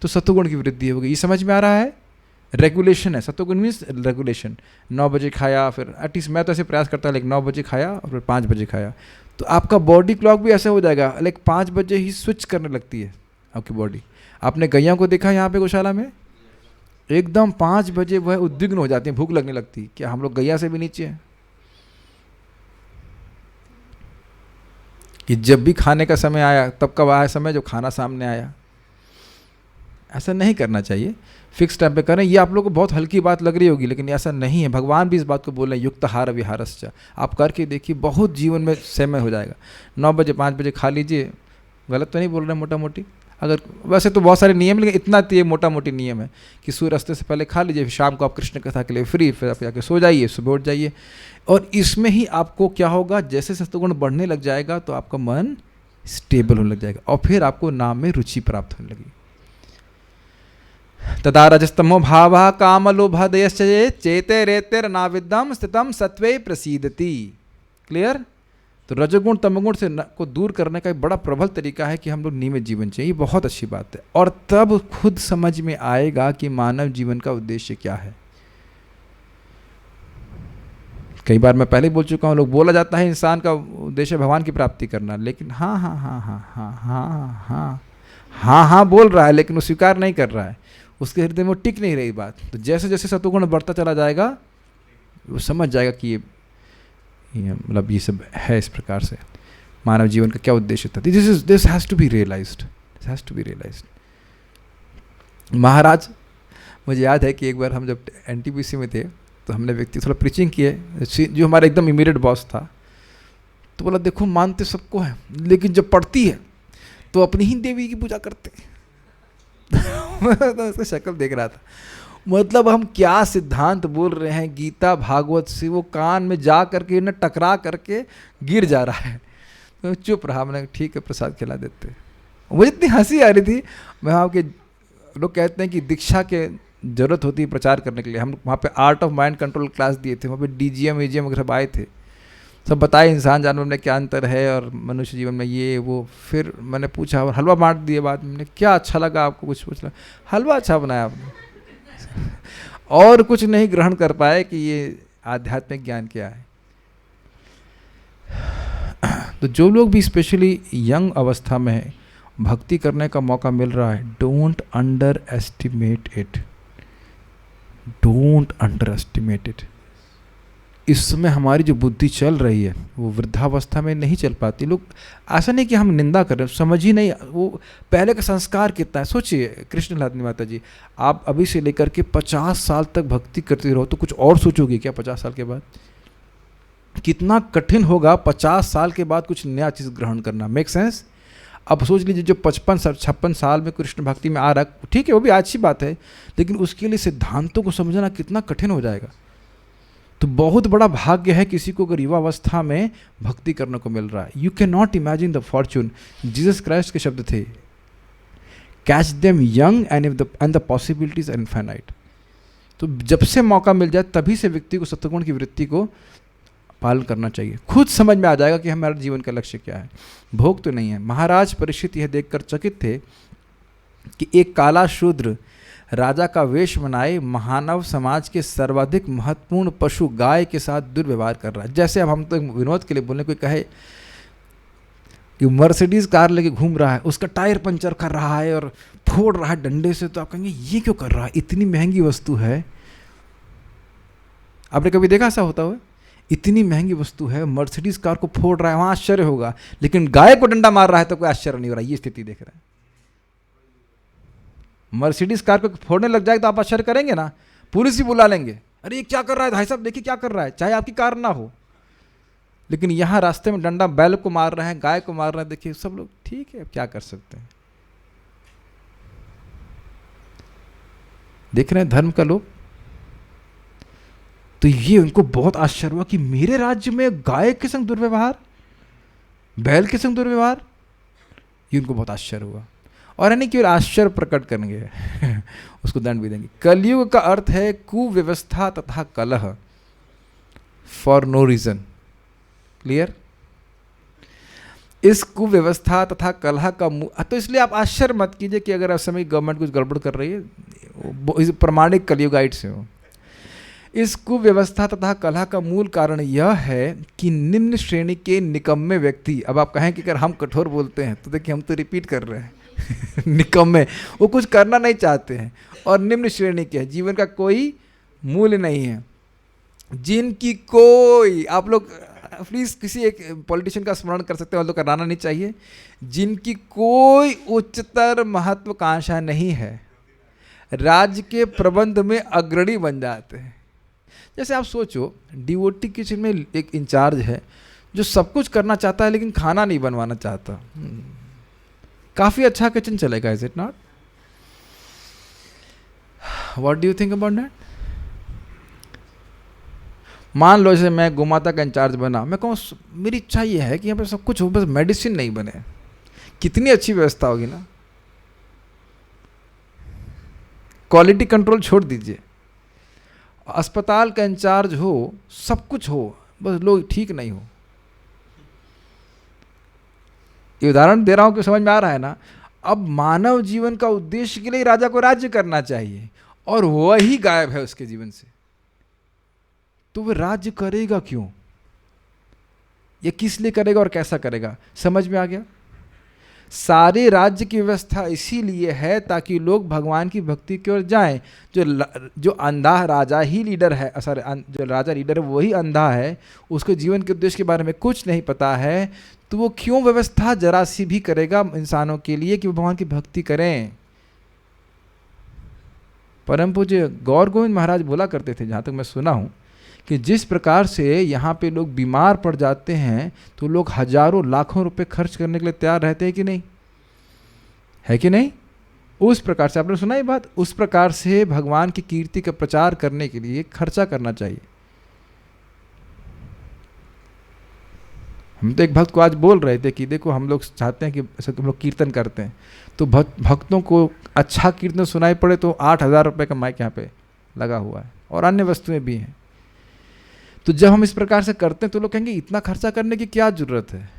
तो सत्वगुण की वृद्धि होगी। ये समझ में आ रहा है? रेगुलेशन है, सत्वगुण मीन्स रेगुलेशन। 9 बजे खाया, फिर एटलीस्ट मैं तो ऐसे प्रयास करता लेकिन 9 बजे खाया और फिर 5 बजे खाया, तो आपका बॉडी क्लॉक भी ऐसा हो जाएगा, लाइक 5 बजे ही स्विच करने लगती है आपकी बॉडी। आपने गैया को देखा यहाँ पे गौशाला में, एकदम 5 बजे वह उद्विग्न हो जाती है, भूख लगने लगती है। क्या हम लोग गैया से भी नीचे हैं? कि जब भी खाने का समय आया तब कब आया समय, जब खाना सामने आया। ऐसा नहीं करना चाहिए, फिक्स टाइम पे करें। ये आप लोगों को बहुत हल्की बात लग रही होगी, लेकिन ऐसा नहीं है। भगवान भी इस बात को बोल रहे हैं, युक्तहार विहारश्च। आप करके देखिए, बहुत जीवन में समय हो जाएगा। 9 बजे 5 बजे खा लीजिए। गलत तो नहीं बोल रहे मोटा मोटी? अगर वैसे तो बहुत सारे नियम, लेकिन इतना तो ये मोटा मोटी नियम है कि सूर्य अस्त से पहले खा लीजिए, फिर शाम को आप कृष्ण कथा के लिए फ्री, फिर आप जाके सो जाइए, सुबह उठ जाइए। और इसमें ही आपको क्या होगा, जैसे सत्वगुण बढ़ने लग जाएगा तो आपका मन स्टेबल होने लग जाएगा और फिर आपको नाम में रुचि प्राप्त होने लगी। तदा रजस्तमो भावः कामलोभादयश्च चेते रेतेर नाविद्यम स्थितम सत्वे प्रसीदति। क्लियर? तो रजोगुण तमोगुण से को दूर करने का एक बड़ा प्रबल तरीका है कि हम लोग नियमित जीवन चाहिए। ये बहुत अच्छी बात है। और तब खुद समझ में आएगा कि मानव जीवन का उद्देश्य क्या है। कई बार मैं पहले बोल चुका हूँ, लोग बोला जाता है इंसान का उद्देश्य भगवान की प्राप्ति करना, लेकिन हाँ हाँ हाँ हाँ हाँ हाँ हाँ हाँ हाँ बोल रहा है, लेकिन वो स्वीकार नहीं कर रहा है, उसके हृदय में वो टिक नहीं रही बात। तो जैसे जैसे सत्वगुण बढ़ता चला जाएगा वो समझ जाएगा कि ये मतलब ये सब है, इस प्रकार से मानव जीवन का क्या उद्देश्य था। This has to be realised, this has to be realised. Maharaj, मुझे याद है कि एक बार हम जब NTPC में थे तो हमने व्यक्ति थोड़ा प्रीचिंग किए, जो हमारा एकदम इमीडिएट बॉस था, तो बोला देखो मानते सबको है, लेकिन जब पड़ती है तो अपनी ही देवी की पूजा करते तो उसका शक्ल देख रहा था, मतलब हम क्या सिद्धांत बोल रहे हैं गीता भागवत से, वो कान में जा करके न टकरा करके गिर जा रहा है। तो चुप रहा, मैंने ठीक है प्रसाद खिला देते। मुझे इतनी हंसी आ रही थी। मैं वहाँ के लोग कहते हैं कि दीक्षा के ज़रूरत होती है प्रचार करने के लिए। हम वहाँ पे art of mind control class दिए थे, वहाँ पे डीजीएम वीजीएम वगैरह सब आए थे, सब बताए इंसान जानवर में क्या अंतर है और मनुष्य जीवन में ये वो। फिर मैंने पूछा और हलवा बांट दिए बाद में, मैंने क्या अच्छा लगा आपको, कुछ पूछ रहा, हलवा अच्छा बनाया आपने और कुछ नहीं ग्रहण कर पाए कि ये आध्यात्मिक ज्ञान क्या है। तो जो लोग भी स्पेशली यंग अवस्था में भक्ति करने का मौका मिल रहा है, don't under estimate it, don't under estimate it. इस समय हमारी जो बुद्धि चल रही है वो वृद्धावस्था में नहीं चल पाती। लोग ऐसा नहीं कि हम निंदा कर रहे हैं, समझ ही नहीं, वो पहले का संस्कार कितना है। सोचिए कृष्ण लादनी माता जी, आप अभी से लेकर के 50 साल तक भक्ति करते रहो तो कुछ और सोचोगे क्या 50 साल के बाद? कितना कठिन होगा 50 साल के बाद कुछ नया चीज़ ग्रहण करना। Make sense? अब सोच लीजिए जो 55-56 साल में कृष्ण भक्ति में आ रहा है, ठीक है वो भी अच्छी बात है, लेकिन उसके लिए सिद्धांतों को समझना कितना कठिन हो जाएगा। तो बहुत बड़ा भाग्य है किसी को अगर युवा अवस्था में भक्ति करने को मिल रहा है। You can not imagine the fortune. Jesus Christ के शब्द थे, catch them young and the possibilities are infinite. तो जब से मौका मिल जाए तभी से व्यक्ति को सत्वगुण की वृत्ति को पालन करना चाहिए। खुद समझ में आ जाएगा कि हमारे जीवन का लक्ष्य क्या है, भोग तो नहीं है। महाराज परीक्षित यह देखकर चकित थे कि एक काला शूद्र राजा का वेश बनाए महानव समाज के सर्वाधिक महत्वपूर्ण पशु गाय के साथ दुर्व्यवहार कर रहा है। जैसे अब हम तो विनोद के लिए बोलने, कोई कहे कि मर्सिडीज कार लेके घूम रहा है, उसका टायर पंचर कर रहा है और फोड़ रहा है डंडे से, तो आप कहेंगे ये क्यों कर रहा है, इतनी महंगी वस्तु है। आपने कभी देखा ऐसा होता हुआ? इतनी महंगी वस्तु है, मर्सिडीज कार को फोड़ रहा है, वहां आश्चर्य होगा, लेकिन गाय को डंडा मार रहा है तो कोई आश्चर्य नहीं हो रहा। ये स्थिति देख रहे हैं। मर्सिडीज कार को फोड़ने लग जाए तो आप आश्चर्य करेंगे ना, पुलिस ही बुला लेंगे, अरे ये क्या कर रहा है भाई साहब, देखिए क्या कर रहा है, चाहे आपकी कार ना हो। लेकिन यहाँ रास्ते में डंडा बैल को मार रहे हैं, गाय को मार रहे हैं, देखिए सब लोग ठीक है, क्या कर सकते हैं। देख रहे हैं धर्म का लोग। तो ये उनको बहुत आश्चर्य हुआ कि मेरे राज्य में गाय के संग दुर्व्यवहार, बैल के संग दुर्व्यवहार, ये उनको बहुत आश्चर्य हुआ। और यानी केवल आश्चर्य प्रकट करेंगे उसको दंड भी देंगे। कलयुग का अर्थ है कुव्यवस्था तथा कलह फॉर नो रीजन। क्लियर? इस कुव्यवस्था तथा कलह का तो इसलिए आप आश्चर्य मत कीजिए कि अगर उस समय गवर्नमेंट कुछ गड़बड़ कर रही है, प्रमाणिक कलयुगाइट से हो। इस कुव्यवस्था तथा कलह का मूल कारण यह है कि निम्न श्रेणी के निकम्मे व्यक्ति, अब आप कहें कि अगर हम कठोर बोलते हैं तो देखिए हम तो रिपीट कर रहे हैं निकम्मे, वो कुछ करना नहीं चाहते हैं और निम्न श्रेणी के हैं, जीवन का कोई मूल्य नहीं है, जिनकी कोई, आप लोग प्लीज़ किसी एक पॉलिटिशियन का स्मरण कर सकते हैं, और तो कराना नहीं चाहिए, जिनकी कोई उच्चतर महत्वाकांक्षा नहीं है, राज्य के प्रबंध में अग्रणी बन जाते हैं। जैसे आप सोचो डिवोटी किचन में एक इंचार्ज है जो सब कुछ करना चाहता है लेकिन खाना नहीं बनवाना चाहता। काफ़ी अच्छा किचन चलेगा, is it not? What do you think about that? मान लो जैसे मैं गोमाता का इंचार्ज बना, मैं कहूँ मेरी इच्छा ये है कि यहाँ पे सब कुछ हो, बस मेडिसिन नहीं बने। कितनी अच्छी व्यवस्था होगी ना। क्वालिटी कंट्रोल छोड़ दीजिए, अस्पताल का इंचार्ज हो, सब कुछ हो, बस लोग ठीक नहीं हो। ये उदाहरण दे रहा हूं कि समझ में आ रहा है ना। अब मानव जीवन का उद्देश्य के लिए राजा को राज्य करना चाहिए और वही गायब है उसके जीवन से, तो वह राज्य करेगा क्यों? ये किस लिए करेगा और कैसा करेगा? समझ में आ गया? सारे राज्य की व्यवस्था इसीलिए है ताकि लोग भगवान की भक्ति की ओर जाएं। जो अंधा राजा ही लीडर है, सॉरी जो राजा लीडर है वही अंधा है, उसको जीवन के उद्देश्य के बारे में कुछ नहीं पता है, तो वो क्यों व्यवस्था जरा सी भी करेगा इंसानों के लिए कि वो भगवान की भक्ति करें? परम पूज्य गौर गोविंद महाराज बोला करते थे, जहाँ तक मैं सुना हूँ, कि जिस प्रकार से यहाँ पे लोग बीमार पड़ जाते हैं तो लोग हजारों लाखों रुपए खर्च करने के लिए तैयार रहते हैं कि नहीं, है कि नहीं? उस प्रकार से आपने सुना ये बात, उस प्रकार से भगवान की कीर्ति का प्रचार करने के लिए खर्चा करना चाहिए। हम तो एक भक्त को आज बोल रहे थे कि देखो हम लोग चाहते हैं कि ऐसे तुम लोग कीर्तन करते हैं तो भक्तों को अच्छा कीर्तन सुनाई पड़े तो 8,000 रुपये का माइक यहाँ पे लगा हुआ है और अन्य वस्तुएं भी हैं। तो जब हम इस प्रकार से करते हैं तो लोग कहेंगे इतना खर्चा करने की क्या जरूरत है,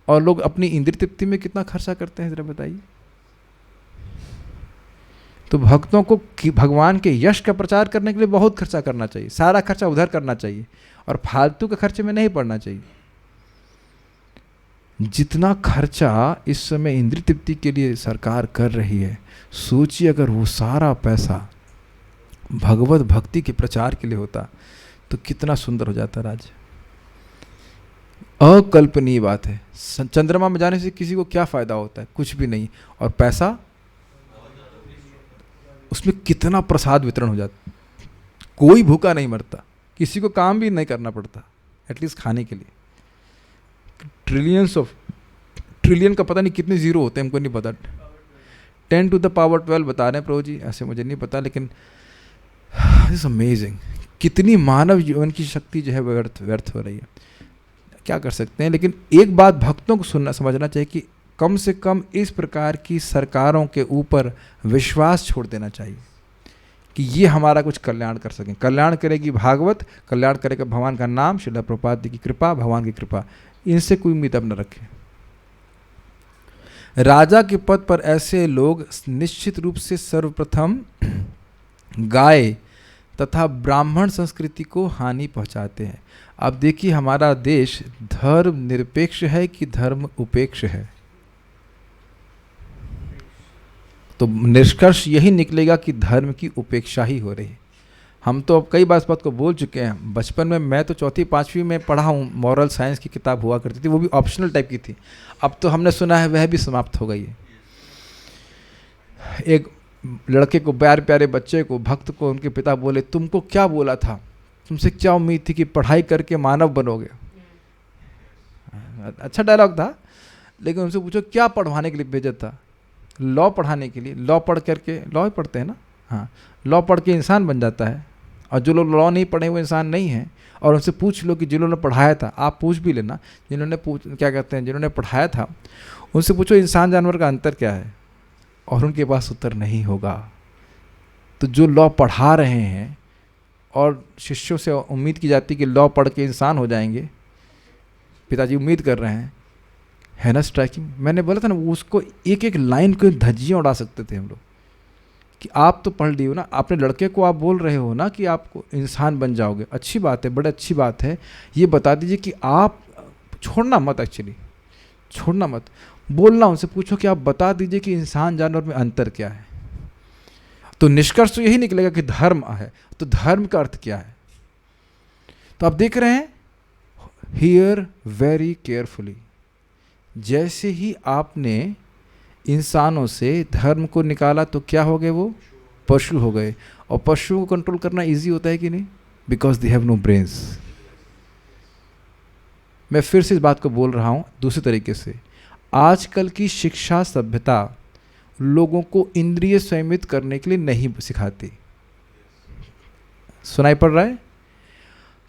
और लोग अपनी इंद्रिय तृप्ति में कितना खर्चा करते हैं, जरा बताइए। तो भक्तों को भगवान के यश का प्रचार करने के लिए बहुत खर्चा करना चाहिए, सारा खर्चा उधर करना चाहिए और फालतू के खर्चे में नहीं पड़ना चाहिए। जितना खर्चा इस समय इंद्रिय तृप्ति के लिए सरकार कर रही है, सोचिए अगर वो सारा पैसा भगवत भक्ति के प्रचार के लिए होता तो कितना सुंदर हो जाता राज्य। अकल्पनीय बात है। चंद्रमा में जाने से किसी को क्या फायदा होता है? कुछ भी नहीं। और पैसा, उसमें कितना प्रसाद वितरण हो जाता, कोई भूखा नहीं मरता, किसी को काम भी नहीं करना पड़ता एटलीस्ट खाने के लिए। ट्रिलियन का पता नहीं कितने जीरो होते हैं, हमको नहीं पता। 10 to the power 12 बता रहे हैं प्रभु जी, ऐसे मुझे नहीं पता, लेकिन इट्स अमेजिंग कितनी मानव जीवन की शक्ति जो है व्यर्थ हो रही है। क्या कर सकते हैं। लेकिन एक बात भक्तों को समझना चाहिए कि कम से कम इस प्रकार की सरकारों के ऊपर विश्वास छोड़ देना चाहिए कि ये हमारा कुछ कल्याण कर सकें। कल्याण करेगी भागवत, कल्याण करेगा भगवान का नाम, श्रील प्रभुपाद की कृपा, भगवान की कृपा, इनसे कोई उम्मीद अब न रखें। राजा के पद पर ऐसे लोग निश्चित रूप से सर्वप्रथम गाय तथा ब्राह्मण संस्कृति को हानि पहुंचाते हैं। अब देखिए हमारा देश धर्म निरपेक्ष है कि धर्म उपेक्ष है? तो निष्कर्ष यही निकलेगा कि धर्म की उपेक्षा ही हो रही है। हम तो अब कई बार इस बात को बोल चुके हैं। बचपन में मैं तो 4वीं 5वीं में पढ़ा हूँ, मॉरल साइंस की किताब हुआ करती थी, वो भी ऑप्शनल टाइप की थी। अब तो हमने सुना है वह भी समाप्त हो गई है। एक लड़के को, प्यारे प्यारे बच्चे को, भक्त को उनके पिता बोले, तुमको क्या बोला था, तुमसे क्या उम्मीद थी कि पढ़ाई करके मानव बनोगे? अच्छा डायलॉग था, लेकिन उनसे पूछो क्या पढ़वाने के लिए भेजा था? लॉ पढ़ाने के लिए। लॉ पढ़ करके, लॉ ही पढ़ते हैं ना, हाँ, लॉ पढ़ के इंसान बन जाता है। और जो लोग लॉ नहीं पढ़े वो इंसान नहीं है। और उनसे पूछ लो कि जिन्होंने पढ़ाया था, आप पूछ भी लेना, जिन्होंने क्या कहते हैं, जिन्होंने पढ़ाया था, उनसे पूछो इंसान जानवर का अंतर क्या है, और उनके पास उत्तर नहीं होगा। तो जो लॉ पढ़ा रहे हैं और शिष्यों से उम्मीद की जाती है कि लॉ पढ़ के इंसान हो जाएंगे, पिताजी उम्मीद कर रहे हैं, है ना स्ट्राइकिंग। मैंने बोला था ना, वो उसको एक एक लाइन को धज्जियाँ उड़ा सकते थे हम लोग कि आप तो पढ़ लिए हो ना, अपने लड़के को आप बोल रहे हो ना कि आपको इंसान बन जाओगे, अच्छी बात है, बड़ी अच्छी बात है, ये बता दीजिए कि आप छोड़ना मत, एक्चुअली छोड़ना मत, बोलना उनसे, पूछो कि आप बता दीजिए कि इंसान जानवर में अंतर क्या है। तो निष्कर्ष तो यही निकलेगा कि धर्म है। तो धर्म का अर्थ क्या है? तो आप देख रहे हैं, हियर वेरी केयरफुली, जैसे ही आपने इंसानों से धर्म को निकाला तो क्या हो गए? वो पशु हो गए। और पशुओं को कंट्रोल करना इजी होता है कि नहीं? Because they have no brains. मैं फिर से इस बात को बोल रहा हूँ दूसरे तरीके से, आजकल की शिक्षा सभ्यता लोगों को इंद्रिय संयमित करने के लिए नहीं सिखाती। सुनाई पड़ रहा है?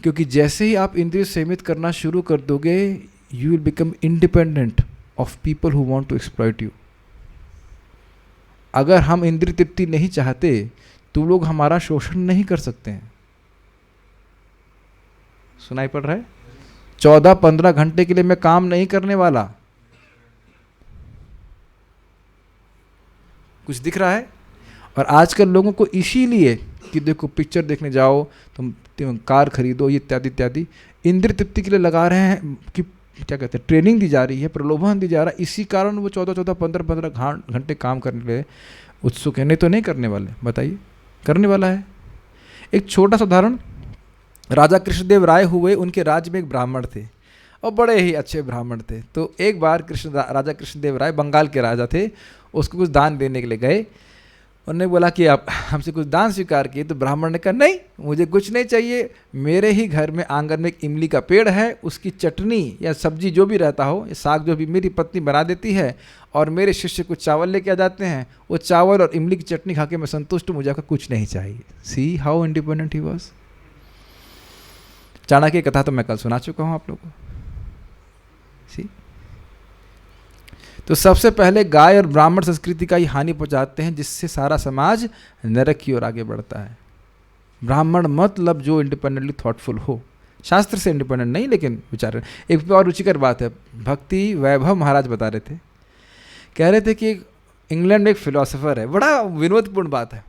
क्योंकि जैसे ही आप इंद्रिय संयमित करना शुरू कर दोगे, you will become independent of people who want to exploit you. अगर हम इंद्रिय तृप्ति नहीं चाहते तो लोग हमारा शोषण नहीं कर सकते हैं। सुनाई पड़ रहा है? 14-15 घंटे के लिए मैं काम नहीं करने वाला। कुछ दिख रहा है? और आजकल लोगों को इसीलिए कि देखो पिक्चर देखने जाओ, तुम कार खरीदो, ये इत्यादि इत्यादि इंद्रिय तृप्ति के लिए लगा रहे हैं कि क्या कहते हैं, ट्रेनिंग दी जा रही है, प्रलोभन दी जा रहा है। इसी कारण वो 14-14, 15-15 घंटे काम करने के लिए उत्सुक है। नहीं तो नहीं करने वाले, बताइए, करने वाला है। एक छोटा सा उदाहरण, राजा कृष्णदेव राय हुए, उनके राज्य में एक ब्राह्मण थे और बड़े ही अच्छे ब्राह्मण थे। तो एक बार राजा कृष्णदेव राय बंगाल के राजा थे, उसको कुछ दान देने के लिए गए। उन्होंने बोला कि आप हमसे कुछ दान स्वीकार किए, तो ब्राह्मण ने कहा नहीं, मुझे कुछ नहीं चाहिए, मेरे ही घर में आंगन में एक इमली का पेड़ है, उसकी चटनी या सब्जी जो भी रहता हो, साग जो भी मेरी पत्नी बना देती है, और मेरे शिष्य कुछ चावल लेके आ जाते हैं, वो चावल और इमली की चटनी खा के मैं संतुष्ट हूँ, मुझे आपका कुछ नहीं चाहिए। See how independent he was. Chanakya की कथा तो मैं कल सुना चुका हूँ आप लोगों को। सी, तो सबसे पहले गाय और ब्राह्मण संस्कृति का ही हानि पहुंचाते हैं, जिससे सारा समाज नरक की ओर आगे बढ़ता है। ब्राह्मण मतलब जो इंडिपेंडेंटली थॉटफुल हो, शास्त्र से इंडिपेंडेंट नहीं, लेकिन विचार। एक और रुचिकर बात है, भक्ति वैभव महाराज बता रहे थे, कह रहे थे कि इंग्लैंड में एक फिलोसोफर है, बड़ा विनोदपूर्ण बात है,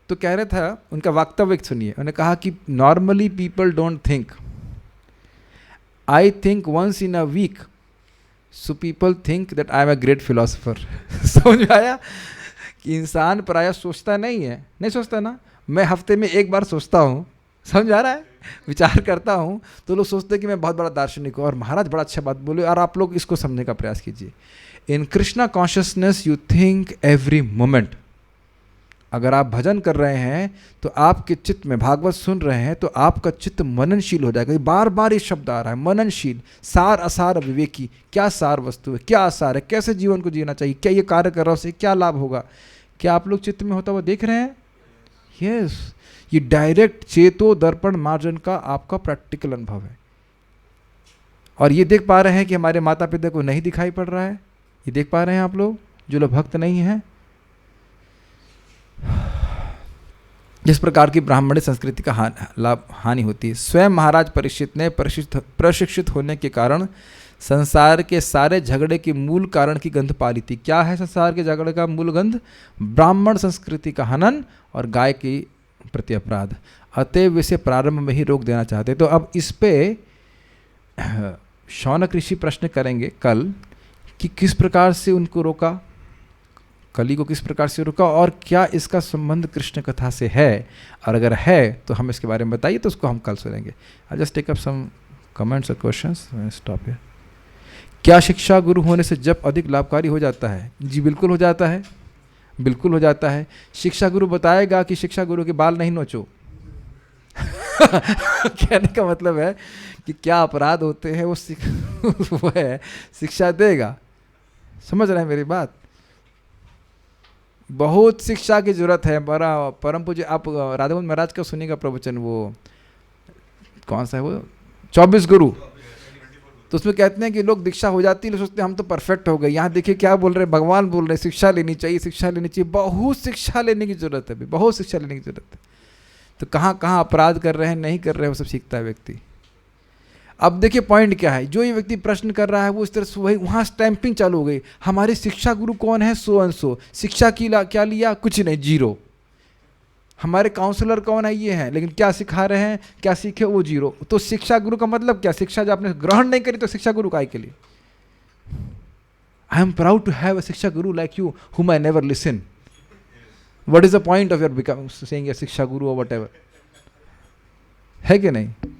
तो कह रहे था, उनका वक्तव्य सुनिए। उन्होंने कहा कि normally people don't think, I think once in a week, so people think that I am a great philosopher. समझ में आया कि इंसान प्रायः सोचता नहीं है, नहीं सोचता ना, मैं हफ्ते में एक बार सोचता हूँ, समझ आ रहा है, विचार करता हूँ, तो लोग सोचते हैं कि मैं बहुत बड़ा दार्शनिक हूँ। और महाराज बड़ा अच्छा बात बोले, और आप लोग इसको समझने का प्रयास कीजिए। In Krishna consciousness you think every moment. अगर आप भजन कर रहे हैं तो आपके चित्त में, भागवत सुन रहे हैं तो आपका चित्त मननशील हो जाएगा। बार बार ये शब्द आ रहा है, मननशील, सार असार विवेकी। क्या सार वस्तु है, क्या आसार है, कैसे जीवन को जीना चाहिए, क्या ये कार्य कर रहा है उससे क्या लाभ होगा, क्या आप लोग चित्त में होता हुआ देख रहे हैं? यस, ये डायरेक्ट चेतो दर्पण मार्जन का आपका प्रैक्टिकल अनुभव है। और ये देख पा रहे हैं कि हमारे माता पिता को नहीं दिखाई पड़ रहा है, ये देख पा रहे हैं आप लोग जो लोग भक्त नहीं हैं। जिस प्रकार की ब्राह्मणी संस्कृति का हानि होती है। स्वयं महाराज परीक्षित ने प्रशिक्षित होने के कारण संसार के सारे झगड़े के मूल कारण की गंध पा ली थी। क्या है संसार के झगड़े का मूल गंध? ब्राह्मण संस्कृति का हनन और गाय के प्रति अपराध। अतएव इसे प्रारंभ में ही रोक देना चाहते। तो अब इस पे शौनक ऋषि प्रश्न करेंगे कल कि किस प्रकार से उनको रोका, कली को किस प्रकार से रोका, और क्या इसका संबंध कृष्ण कथा से है, और अगर है तो हम इसके बारे में बताइए, तो उसको हम कल सुनेंगे। I just take up some comments और क्वेश्चंस, स्टॉप हियर। क्या शिक्षा गुरु होने से जप अधिक लाभकारी हो जाता है? जी बिल्कुल हो जाता है, बिल्कुल हो जाता है। शिक्षा गुरु बताएगा कि शिक्षा गुरु के बाल नहीं नोचो। कहने का मतलब है कि क्या अपराध होते हैं वो है शिक्षा देगा। समझ रहे हैं मेरी बात? बहुत शिक्षा की जरूरत है। बड़ा परम पूज्य आप राधाकुंड महाराज का सुनिएगा प्रवचन, वो कौन सा है वो, 24 गुरु। तो उसमें कहते हैं कि लोग दीक्षा हो जाती है, लोग सोचते हैं हम तो परफेक्ट हो गए। यहाँ देखिए क्या बोल रहे हैं, भगवान बोल रहे हैं शिक्षा लेनी चाहिए, शिक्षा लेनी चाहिए। बहुत शिक्षा लेने की जरूरत है, बहुत शिक्षा लेने की जरूरत है। तो कहाँ कहाँ अपराध कर रहे हैं, नहीं कर रहे हैं, वो सब सीखता है व्यक्ति। अब देखिए पॉइंट क्या है, जो ये व्यक्ति प्रश्न कर रहा है वो इस तरह से वही वहाँ स्टैंपिंग चालू हो गई। हमारे शिक्षा गुरु कौन है? So and so. शिक्षा की क्या लिया? कुछ नहीं, जीरो। हमारे काउंसलर कौन है? ये है, लेकिन क्या सिखा रहे हैं, क्या सीखे? वो जीरो। तो शिक्षा गुरु का मतलब क्या? शिक्षा जब आपने ग्रहण नहीं करी तो शिक्षा गुरु काय के लिए? I am proud to have a शिक्षा गुरु like you whom I never listen. What is the point of your becoming saying a शिक्षा गुरु or whatever? है कि नहीं?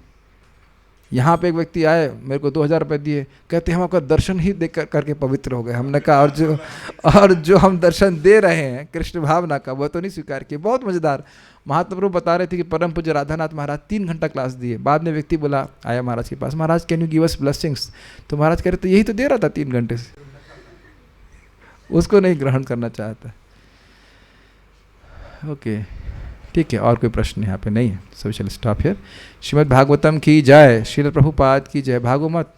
यहाँ पे एक व्यक्ति आए, मेरे को 2000 रुपये दिए, कहते हम आपका दर्शन ही देख करके पवित्र हो गए। हमने कहा और जो हम दर्शन दे रहे हैं कृष्ण भावना का, वो तो नहीं स्वीकार किए। बहुत मज़ेदार। महात्मा प्रभु बता रहे थे कि परम पूज्य राधानाथ महाराज 3 घंटा क्लास दिए। बाद में व्यक्ति बोला, आया महाराज के पास, Maharaj can you give us blessings? तो महाराज कह रहे थे यही तो दे रहा था 3 घंटे से। उसको नहीं ग्रहण करना चाहता। ओके ठीक है, और कोई प्रश्न यहाँ पे नहीं है। सो चल स्टॉप हियर। श्रीमद् भागवतम की जय, श्रील प्रभुपाद की जय। भागो मत।